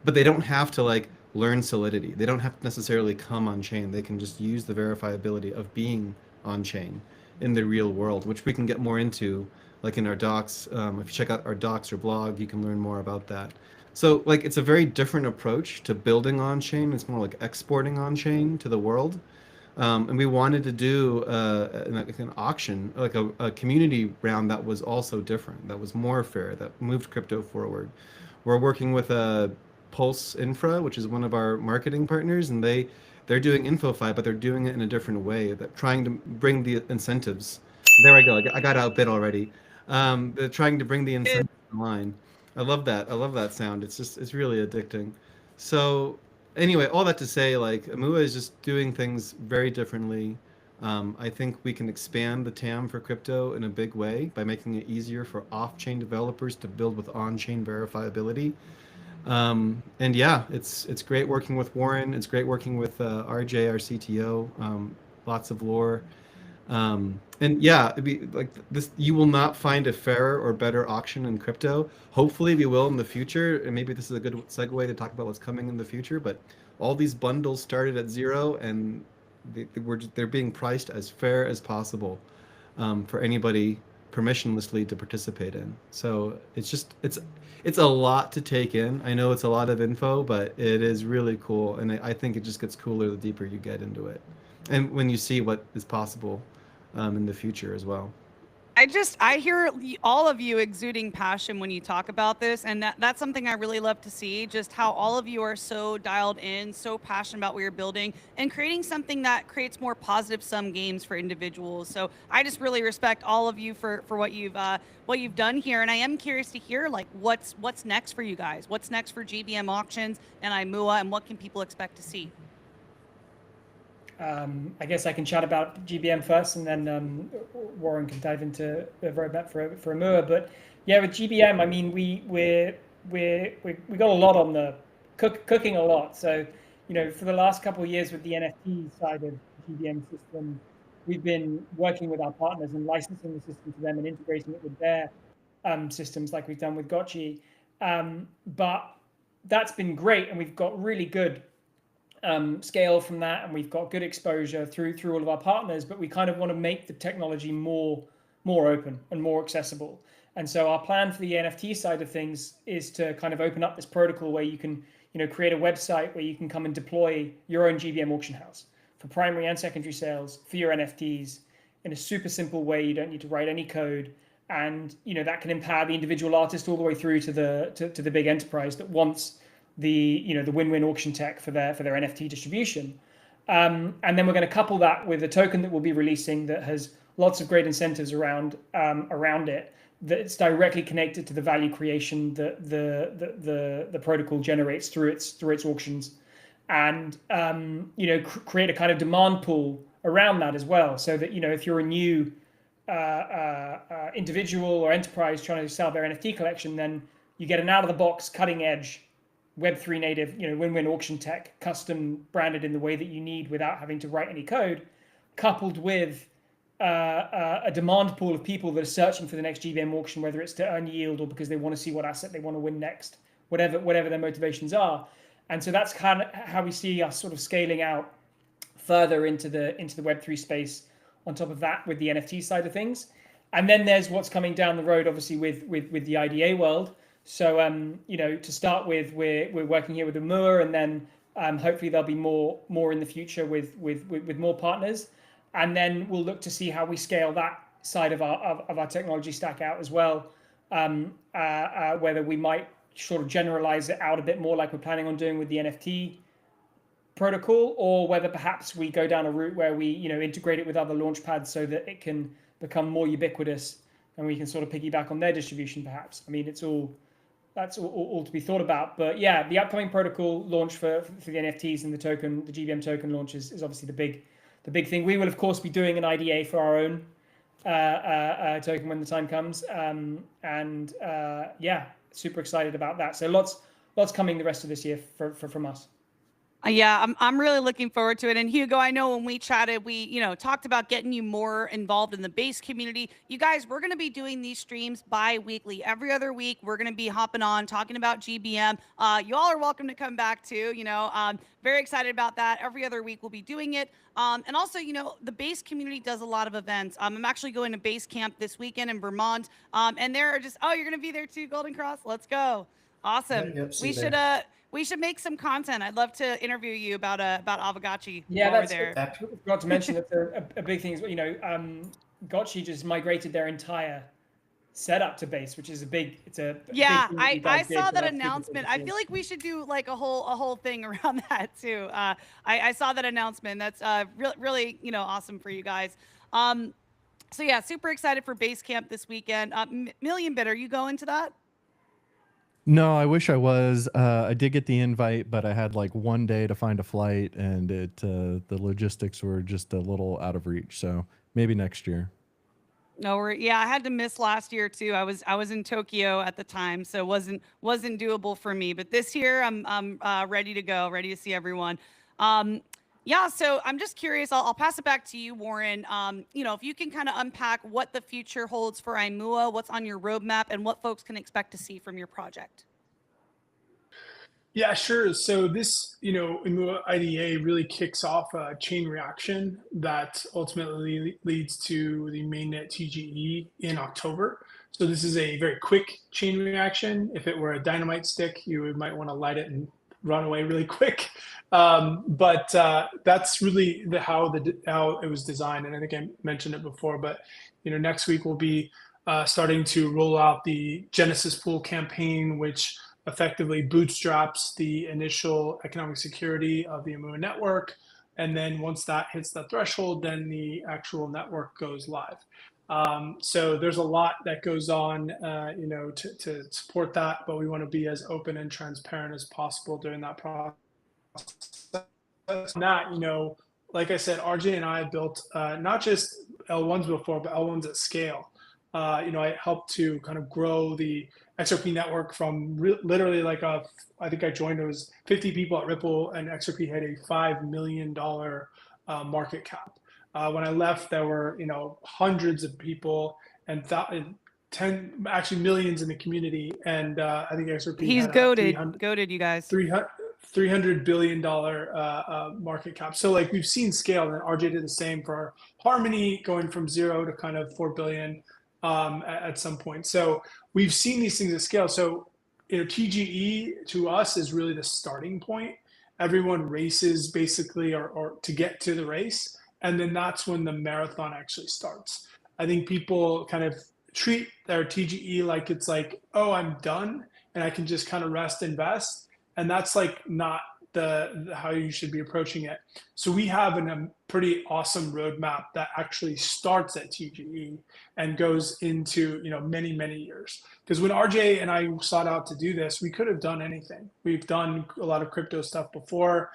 But they don't have to like learn Solidity. They don't have to necessarily come on chain. They can just use the verifiability of being on chain in the real world, which we can get more into like in our docs. If you check out our docs or blog, you can learn more about that. So like it's a very different approach to building on chain. It's more like exporting on chain to the world. And we wanted to do an auction, like a community round that was also different, that was more fair, that moved crypto forward. We're working with Pulse Infra, which is one of our marketing partners, and they're doing InfoFi, but they're doing it in a different way. They're trying to bring the incentives. There I go. I got outbid already. They're trying to bring the incentives online. I love that. I love that sound. It's really addicting. So anyway, all that to say, like Imua is just doing things very differently. I think we can expand the TAM for crypto in a big way by making it easier for off-chain developers to build with on-chain verifiability. And yeah, it's great working with Warren. It's great working with RJ, our CTO. Lots of lore. And yeah, it'd be like this. You will not find a fairer or better auction in crypto. Hopefully, we will in the future. And maybe this is a good segue to talk about what's coming in the future. But all these bundles started at zero, and they're being priced as fair as possible for anybody permissionlessly to participate in. So it's a lot to take in. I know it's a lot of info, but it is really cool, and I think it just gets cooler the deeper you get into it, and when you see what is possible in the future as well. I hear all of you exuding passion when you talk about this, and that's something I really love to see, just how all of you are so dialed in, so passionate about what you're building and creating something that creates more positive sum games for individuals. So I just really respect all of you for what you've done here, and I am curious to hear like what's next for you guys. What's next for GBM auctions and Imua, and what can people expect to see? I guess I can chat about GBM first, and then Warren can dive into the roadmap for Imua. But yeah, with GBM, I mean, we got a lot on the cooking a lot. So for the last couple of years with the NFT side of the GBM system, we've been working with our partners and licensing the system to them and integrating it with their systems, like we've done with Gotchi. But that's been great, and we've got really good scale from that, and we've got good exposure through all of our partners. But we kind of want to make the technology more open and more accessible. And so our plan for the NFT side of things is to kind of open up this protocol where you can create a website where you can come and deploy your own GBM auction house for primary and secondary sales for your NFTs in a super simple way. You don't need to write any code, and that can empower the individual artist all the way through to the big enterprise that wants the win-win auction tech for their NFT distribution. And then we're going to couple that with a token that we'll be releasing that has lots of great incentives around it, that's directly connected to the value creation that the protocol generates through its auctions, and create a kind of demand pool around that as well, so that if you're a new individual or enterprise trying to sell their NFT collection, then you get an out-of-the-box, cutting-edge Web3 native, win-win auction tech, custom branded in the way that you need without having to write any code, coupled with a demand pool of people that are searching for the next GBM auction, whether it's to earn yield or because they want to see what asset they want to win next, whatever their motivations are. And so that's kind of how we see us sort of scaling out further into the Web3 space. On top of that, with the NFT side of things, and then there's what's coming down the road, obviously with the IDA world. So to start with, we're working here with Imua, and then hopefully there'll be more in the future with more partners, and then we'll look to see how we scale that side of our technology stack out as well. Whether we might sort of generalize it out a bit more, like we're planning on doing with the NFT protocol, or whether perhaps we go down a route where we integrate it with other launch pads so that it can become more ubiquitous, and we can sort of piggyback on their distribution, perhaps. I mean, that's all to be thought about. But yeah, the upcoming protocol launch for the NFTs and the token, the GBM token launch is obviously the big thing. We will of course be doing an IDA for our own token when the time comes, yeah, super excited about that. So lots coming the rest of this year from us. Yeah, I'm really looking forward to it. And Hugo, I know when we chatted, we talked about getting you more involved in the base community. You guys, we're going to be doing these streams bi-weekly. Every other week, we're going to be hopping on talking about GBM. You all are welcome to come back too. Very excited about that. Every other week, we'll be doing it. And also, the base community does a lot of events. I'm actually going to base camp this weekend in Vermont. And there are just, oh, you're going to be there too, Golden Cross. Let's go. Awesome. We should make some content. I'd love to interview you about Aavegotchi. Yeah, while that's we're there. I forgot to mention that a big thing is Gotchi just migrated their entire setup to base, which is a big. Yeah, big thing I saw that announcement. I feel like we should do like a whole thing around that too. I saw that announcement. That's really awesome for you guys. So yeah, super excited for base camp this weekend. Million Bit, are you going to that? No, I wish I was. I did get the invite, but I had like one day to find a flight, and the logistics were just a little out of reach. So maybe next year. No, I had to miss last year too. I was in Tokyo at the time, so it wasn't doable for me. But this year, I'm ready to go, ready to see everyone. Yeah, so I'm just curious. I'll pass it back to you, Warren. If you can kind of unpack what the future holds for Imua, what's on your roadmap, and what folks can expect to see from your project. Yeah, sure. So this, Imua IDA really kicks off a chain reaction that ultimately leads to the mainnet TGE in October. So this is a very quick chain reaction. If it were a dynamite stick, you might want to light it and run away really quick. But that's really how it was designed. And I think I mentioned it before, but next week we'll be starting to roll out the Genesis Pool campaign, which effectively bootstraps the initial economic security of the Imua network. And then once that hits the threshold, then the actual network goes live. So there's a lot that goes on, to support that, but we want to be as open and transparent as possible during that process. That, like I said, RJ and I built not just L1s before, but L1s at scale. I helped to kind of grow the XRP network from literally I think I joined, it was 50 people at Ripple, and XRP had a $5 million market cap. When I left, there were, hundreds of people and actually millions in the community. And I think XRP He's goated, you guys. $300 billion market cap. So we've seen scale, and RJ did the same for Harmony, going from 0 to kind of 4 billion at some point. So we've seen these things at scale. So TGE to us is really the starting point. Everyone races basically or to get to the race. And then that's when the marathon actually starts. I think people kind of treat their TGE like it's like, oh, I'm done and I can just kind of rest, invest. And that's not how you should be approaching it. So we have a pretty awesome roadmap that actually starts at TGE and goes into many, many years. Because when RJ and I sought out to do this, we could have done anything. We've done a lot of crypto stuff before.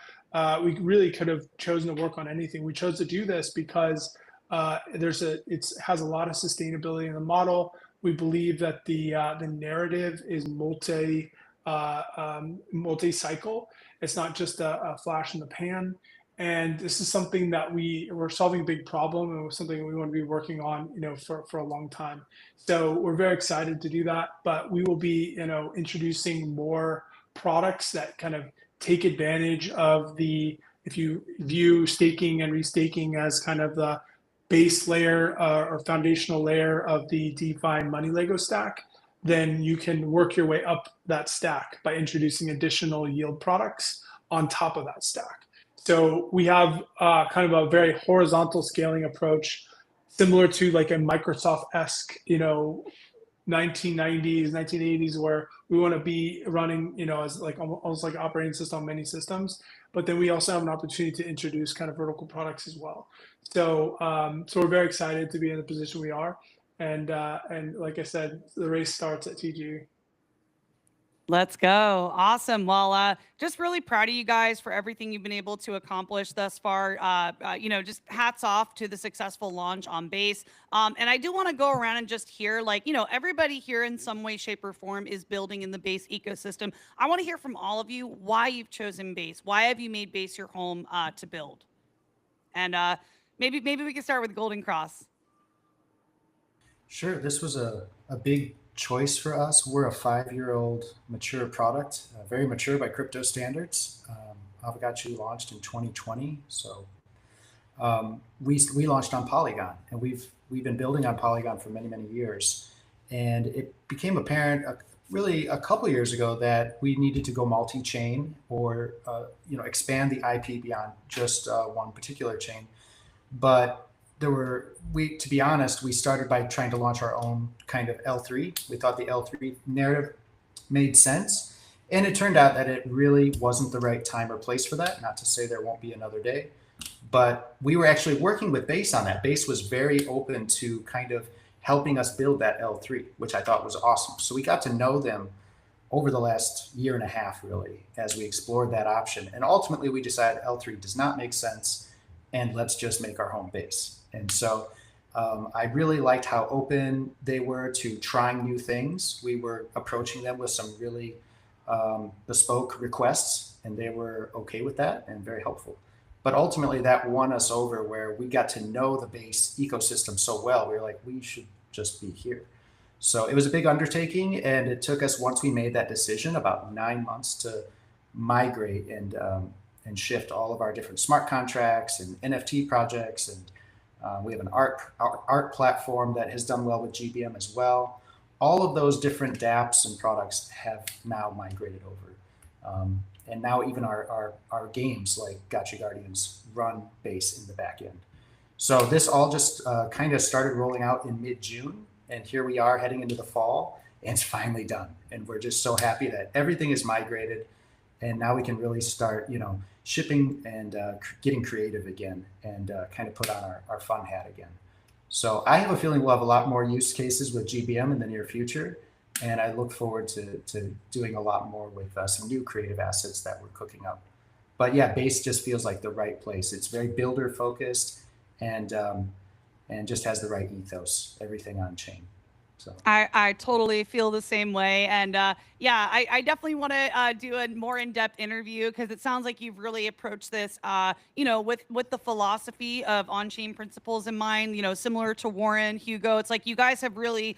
We really could have chosen to work on anything. We chose to do this because it has a lot of sustainability in the model. We believe that the narrative is multi-cycle. It's not just a flash in the pan. And this is something that we're solving a big problem, and something we want to be working on, for a long time. So we're very excited to do that. But we will be, introducing more products that kind of take advantage of if you view staking and restaking as kind of the base layer or foundational layer of the DeFi money Lego stack, then you can work your way up that stack by introducing additional yield products on top of that stack. So we have kind of a very horizontal scaling approach, similar to like a Microsoft-esque, 1990s, 1980s, where we want to be running, as almost like operating system on many systems. but then we also have an opportunity to introduce kind of vertical products as well. So so we're very excited to be in the position we are, and like I said, the race starts at TG. Let's go. Awesome. Well, just really proud of you guys for everything you've been able to accomplish thus far. Just hats off to the successful launch on base. And I do want to go around and just hear, like, everybody here in some way, shape, or form is building in the base ecosystem. I want to hear from all of you why you've chosen base. Why have you made base your home to build? And maybe we can start with Golden Cross. Sure. This was a big choice for us. We're a 5-year-old mature product, very mature by crypto standards. Aavegotchi launched in 2020. So we launched on Polygon, and we've been building on Polygon for many years. And it became apparent really a couple years ago that we needed to go multi-chain or expand the IP beyond just one particular chain. But to be honest, we started by trying to launch our own kind of L3. We thought the L3 narrative made sense. And it turned out that it really wasn't the right time or place for that. Not to say there won't be another day, but we were actually working with Base on that. Base was very open to kind of helping us build that L3, which I thought was awesome. So we got to know them over the last year and a half, really, as we explored that option. And ultimately, we decided L3 does not make sense, and let's just make our home base. And so I really liked how open they were to trying new things. We were approaching them with some really bespoke requests, and they were okay with that and very helpful. But ultimately, that won us over, where we got to know the base ecosystem so well. We were like, we should just be here. So it was a big undertaking, and it took us, once we made that decision, about 9 months to migrate and shift all of our different smart contracts and NFT projects. And we have an art platform that has done well with GBM as well. All of those different dApps and products have now migrated over. And now even our games like Gacha Guardians run base in the back end. So this all just kind of started rolling out in mid-June. And here we are heading into the fall, and it's finally done. And we're just so happy that everything is migrated. And now we can really start, shipping and getting creative again, and kind of put on our fun hat again. So I have a feeling we'll have a lot more use cases with GBM in the near future. And I look forward to doing a lot more with some new creative assets that we're cooking up. But yeah, base just feels like the right place. It's very builder focused, and just has the right ethos, everything on chain. So I totally feel the same way. And I definitely want to do a more in-depth interview, because it sounds like you've really approached this, with the philosophy of on-chain principles in mind, similar to Warren, Hugo. It's like you guys have really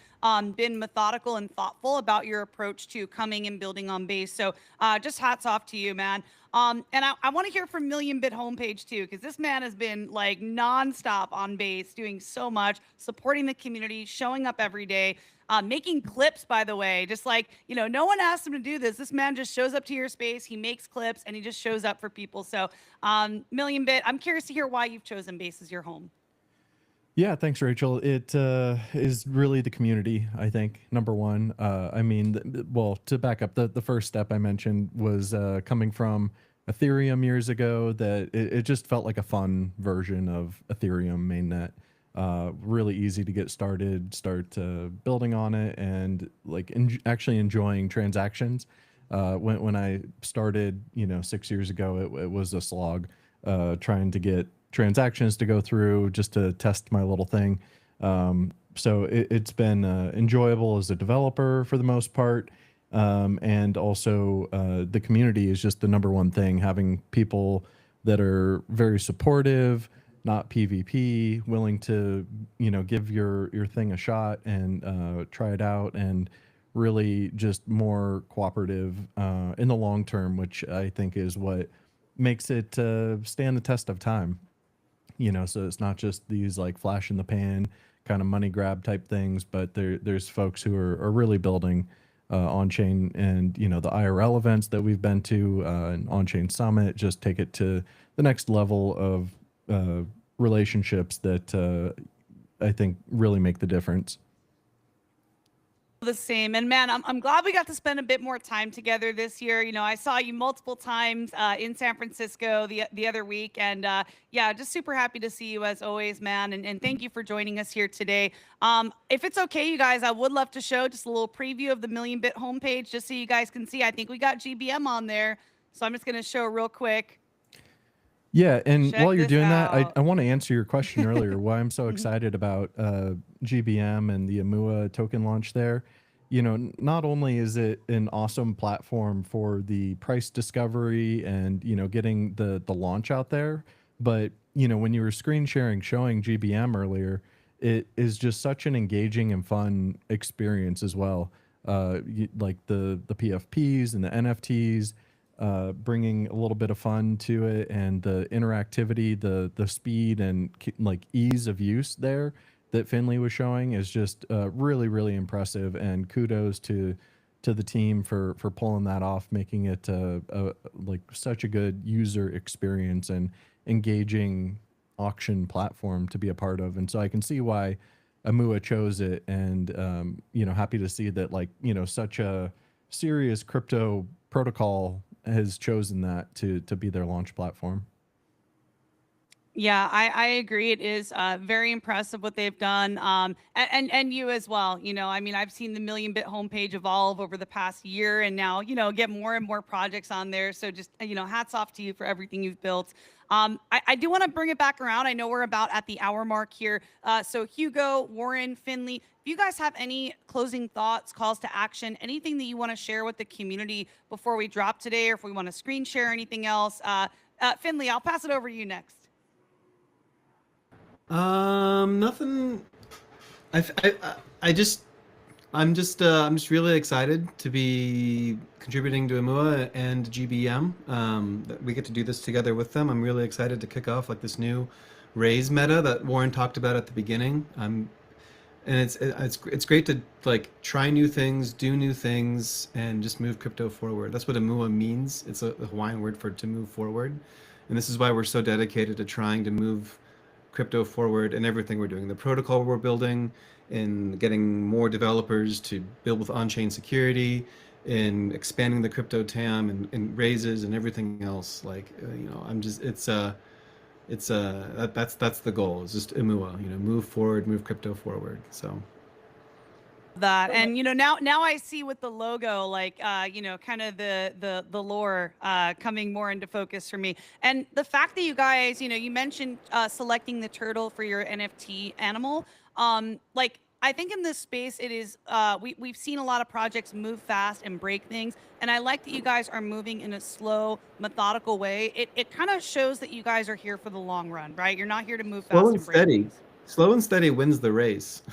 been methodical and thoughtful about your approach to coming and building on base. So just hats off to you, man. And I want to hear from Million Bit Homepage too, because this man has been like nonstop on base, doing so much, supporting the community, showing up every day, making clips, by the way. Just like, no one asked him to do this. This man just shows up to your space, he makes clips, and he just shows up for people. So Million Bit, I'm curious to hear why you've chosen base as your home. Yeah, thanks, Rachel. It is really the community, I think, number one. To back up, the first step I mentioned was coming from Ethereum years ago, that it just felt like a fun version of Ethereum mainnet. Really easy to get started, start building on it, and like actually enjoying transactions. When I started, 6 years ago, it was a slog trying to get transactions to go through just to test my little thing. So it's been enjoyable as a developer for the most part. And also the community is just the number one thing, having people that are very supportive, not PvP, willing to, give your thing a shot and try it out, and really just more cooperative in the long term, which I think is what makes it stand the test of time. So it's not just these like flash in the pan kind of money grab type things, but there's folks who are really building on-chain, and the IRL events that we've been to, an on-chain summit, just take it to the next level of relationships that I think really make the difference. The same. And man, I'm glad we got to spend a bit more time together this year. You know, I saw you multiple times in San Francisco the other week. And yeah, just super happy to see you as always, man. And thank you for joining us here today. If it's okay, you guys, I would love to show just a little preview of the Million Bit homepage just so you guys can see. I think we got GBM on there. So I'm just going to show real quick. Yeah, and Check while you're this doing that, out. I want to answer your question earlier, why I'm so excited about GBM and the Imua token launch there. You know, not only is it an awesome platform for the price discovery and, you know, getting the launch out there, but, you know, when you were screen sharing showing GBM earlier, it is just such an engaging and fun experience as well. Like the PFPs and the NFTs, bringing a little bit of fun to it, and the interactivity, the speed and like ease of use there that Finley was showing is just really, really impressive. And kudos to the team for pulling that off, making it like such a good user experience and engaging auction platform to be a part of. And so I can see why Imua chose it, and you know, happy to see that, like, you know, such a serious crypto protocol has chosen that to be their launch platform. Yeah, I agree. It is very impressive what they've done. And you as well. You know, I mean, I've seen the Million Bit homepage evolve over the past year, and now, you know, get more and more projects on there. So just, you know, hats off to you for everything you've built. I do want to bring it back around. I know we're about at the hour mark here. So Hugo, Warren, Finley, if you guys have any closing thoughts, calls to action, anything that you want to share with the community before we drop today, or if we want to screen share anything else, Finley, I'll pass it over to you next. Nothing. I just, I'm just really excited to be contributing to Imua and GBM. That we get to do this together with them. I'm really excited to kick off like this new raise meta that Warren talked about at the beginning. And it's great to like try new things, do new things, and just move crypto forward. That's what Imua means. It's a Hawaiian word for to move forward, and this is why we're so dedicated to trying to move crypto forward in everything we're doing, the protocol we're building, in getting more developers to build with on-chain security, in expanding the crypto TAM and raises and everything else. Like, you know, I'm just, that's the goal. It's just Imua, you know, move forward, move crypto forward. So That, and you know, now I see with the logo, like you know, kind of the lore coming more into focus for me. And the fact that you guys, you know, you mentioned selecting the turtle for your NFT animal. Like, I think in this space it is we've seen a lot of projects move fast and break things, and I like that you guys are moving in a slow, methodical way. It kind of shows that you guys are here for the long run, right? You're not here to move fast and break things. Slow and steady wins the race.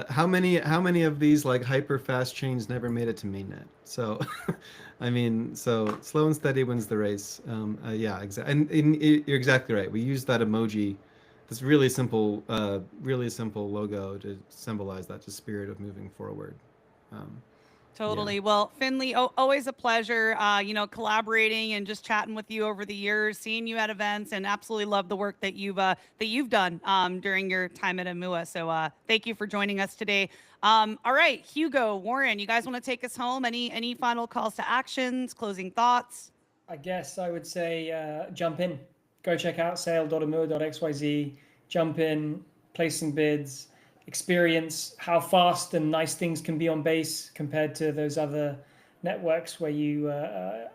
How many of these like hyper fast chains never made it to mainnet? So, I mean, so slow and steady wins the race. Yeah, exactly. And you're exactly right. We use that emoji, this really simple logo to symbolize that just spirit of moving forward. Totally. Yeah. Well, Finley, always a pleasure, you know, collaborating and just chatting with you over the years, seeing you at events, and absolutely love the work that you've done during your time at Imua. So thank you for joining us today. All right, Hugo, Warren, you guys want to take us home? Any final calls to actions, closing thoughts? I guess I would say jump in. Go check out sale.imua.xyz. Jump in, place some bids, experience how fast and nice things can be on base compared to those other networks where you,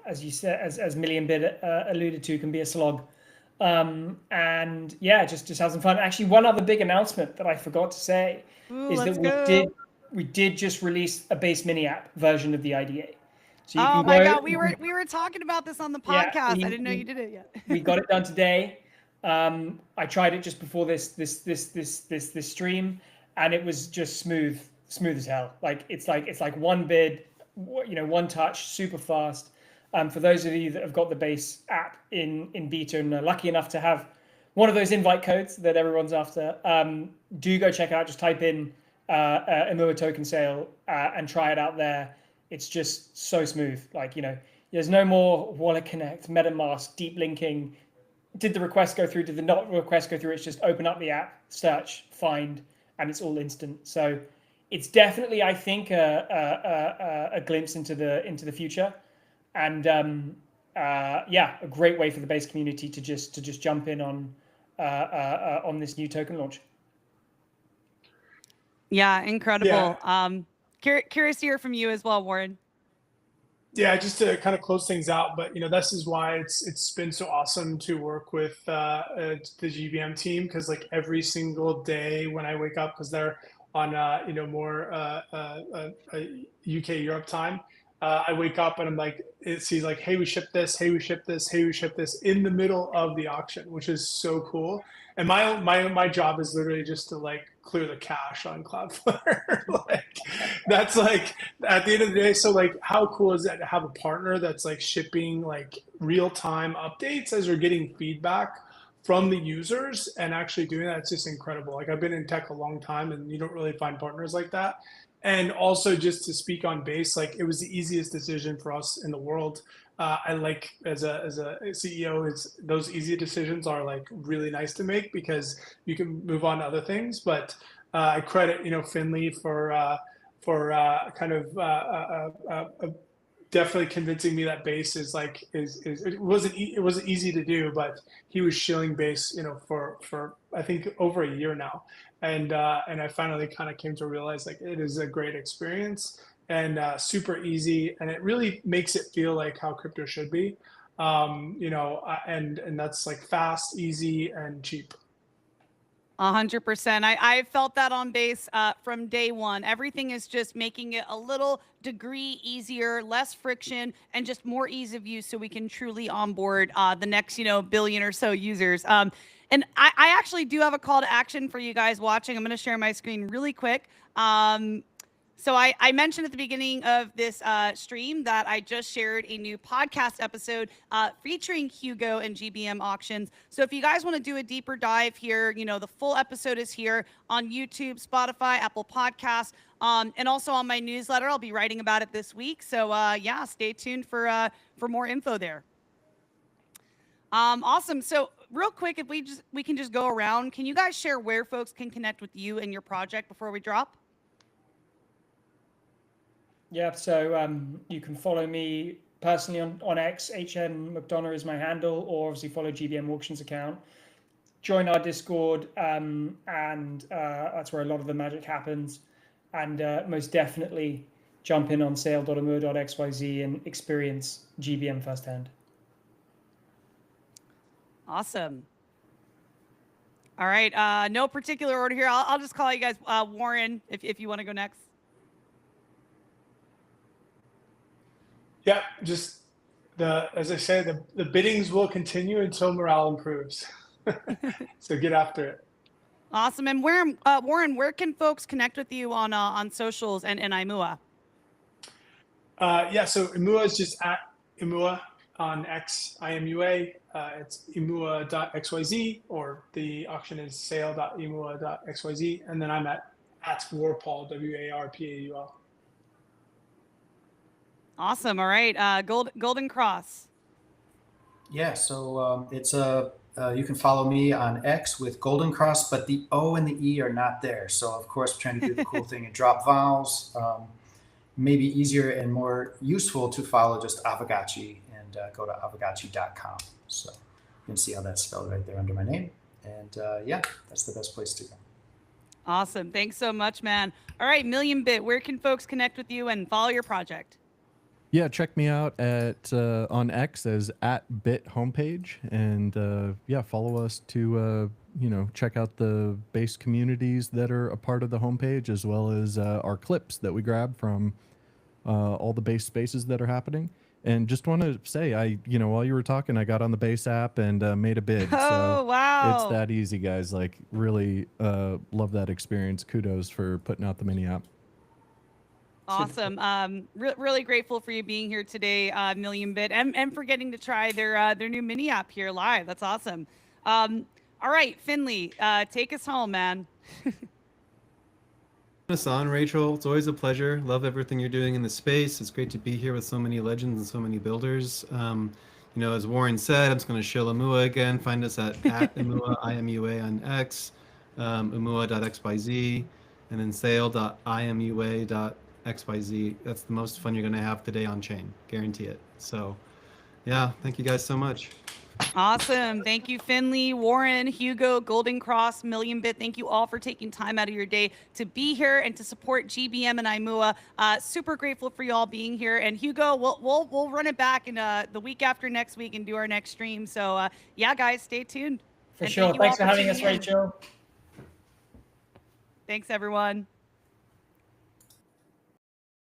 as you said, as Million Bit alluded to, can be a slog. And yeah, just have some fun. Actually, one other big announcement that I forgot to say is that we did just release a base mini app version of the IDA. So you can my God, we were talking about this on the podcast. Yeah, I didn't know you did it yet. We got it done today. I tried it just before this stream, and it was just smooth as hell. Like it's like one bid, you know, one touch, super fast. For those of you that have got the base app in beta and are lucky enough to have one of those invite codes that everyone's after, do go check out. Just type in Imua token sale and try it out there. It's just so smooth. Like, you know, there's no more wallet connect, MetaMask, deep linking. Did the request go through? Did the not request go through? It's just open up the app, search, find, and it's all instant. So it's definitely, I think, a glimpse into the future, and yeah, a great way for the base community to just jump in on this new token launch. Yeah, incredible. Yeah. Curious to hear from you as well, Warren. Yeah, just to kind of close things out, but this is why it's been so awesome to work with the GBM team, because like every single day when I wake up, because they're on more UK Europe time, I wake up and I'm like, it's he's like, hey, we shipped this, hey, we shipped this, hey, we shipped this in the middle of the auction, which is so cool. And my job is literally just to like clear the cache on Cloudflare. Like that's like at the end of the day. So like, how cool is that to have a partner that's like shipping like real time updates as you're getting feedback from the users and actually doing that? It's just incredible. Like I've been in tech a long time, and you don't really find partners like that. And also just to speak on base, like it was the easiest decision for us in the world. I like as a CEO, it's those easy decisions are like really nice to make because you can move on to other things. But I credit Finley for kind of definitely convincing me that base is like is it wasn't easy to do, but he was shilling base for I think over a year now, and I finally kind of came to realize like it is a great experience and super easy, and it really makes it feel like how crypto should be, and that's like fast, easy, and cheap. 100%. I felt that on base from day one. Everything is just making it a little degree easier, less friction, and just more ease of use so we can truly onboard the next, billion or so users. And I actually do have a call to action for you guys watching. I'm going to share my screen really quick. So I mentioned at the beginning of this stream that I just shared a new podcast episode featuring Hugo and GBM auctions. So if you guys want to do a deeper dive here, the full episode is here on YouTube, Spotify, Apple Podcasts, and also on my newsletter. I'll be writing about it this week. So yeah, stay tuned for more info there. Awesome. So real quick, if we can just go around, can you guys share where folks can connect with you and your project before we drop? Yeah, so you can follow me personally on X. HN McDonough is my handle, or obviously follow GBM Auctions account. Join our Discord, and that's where a lot of the magic happens. And most definitely jump in on sale.imua.xyz and experience GBM firsthand. Awesome. All right. No particular order here. I'll just call you guys Warren if you want to go next. Yeah, just as I said, the biddings will continue until morale improves. So get after it. Awesome. And Warren, where can folks connect with you on socials and Imua? Yeah, so Imua is just at Imua on X, IMUA. It's imua.xyz, or the auction is sale.imua.xyz. And then I'm at Warpaul, WARPAUL. Awesome. All right. Golden Cross. Yeah, so it's you can follow me on X with Golden Cross, but the O and the E are not there. So of course, we're trying to do the cool thing and drop vowels. Maybe easier and more useful to follow just Avagachi and go to avagachi.com. So you can see how that's spelled right there under my name. And yeah, that's the best place to go. Awesome. Thanks so much, man. All right, Million Bit, where can folks connect with you and follow your project? Yeah, check me out at on X as @bit homepage, and yeah, follow us to check out the base communities that are a part of the homepage, as well as our clips that we grab from all the base spaces that are happening. And just want to say, while you were talking, I got on the base app and made a bid. Oh, wow. It's that easy, guys. Like, really love that experience. Kudos for putting out the mini app. Awesome. Really grateful for you being here today, Million Bit, and for getting to try their new mini app here live. That's awesome. All right, Finley, take us home, man. Us on, Rachel. It's always a pleasure. Love everything you're doing in the space. It's great to be here with so many legends and so many builders. As Warren said, I'm just going to shill Imua again. Find us at Imua, IMUA on X, imua.xyz. and then sale.imua.xyz. That's the most fun you're going to have today on chain. Guarantee it. So, yeah, thank you guys so much. Awesome. Thank you, Finley, Warren, Hugo, Golden Cross, Million Bit. Thank you all for taking time out of your day to be here and to support GBM and Imua. Super grateful for you all being here. And Hugo, we'll run it back in the week after next week and do our next stream. So yeah, guys, stay tuned. For And sure. thank you Thanks all for having us, tuning in. Rachel. Thanks, everyone.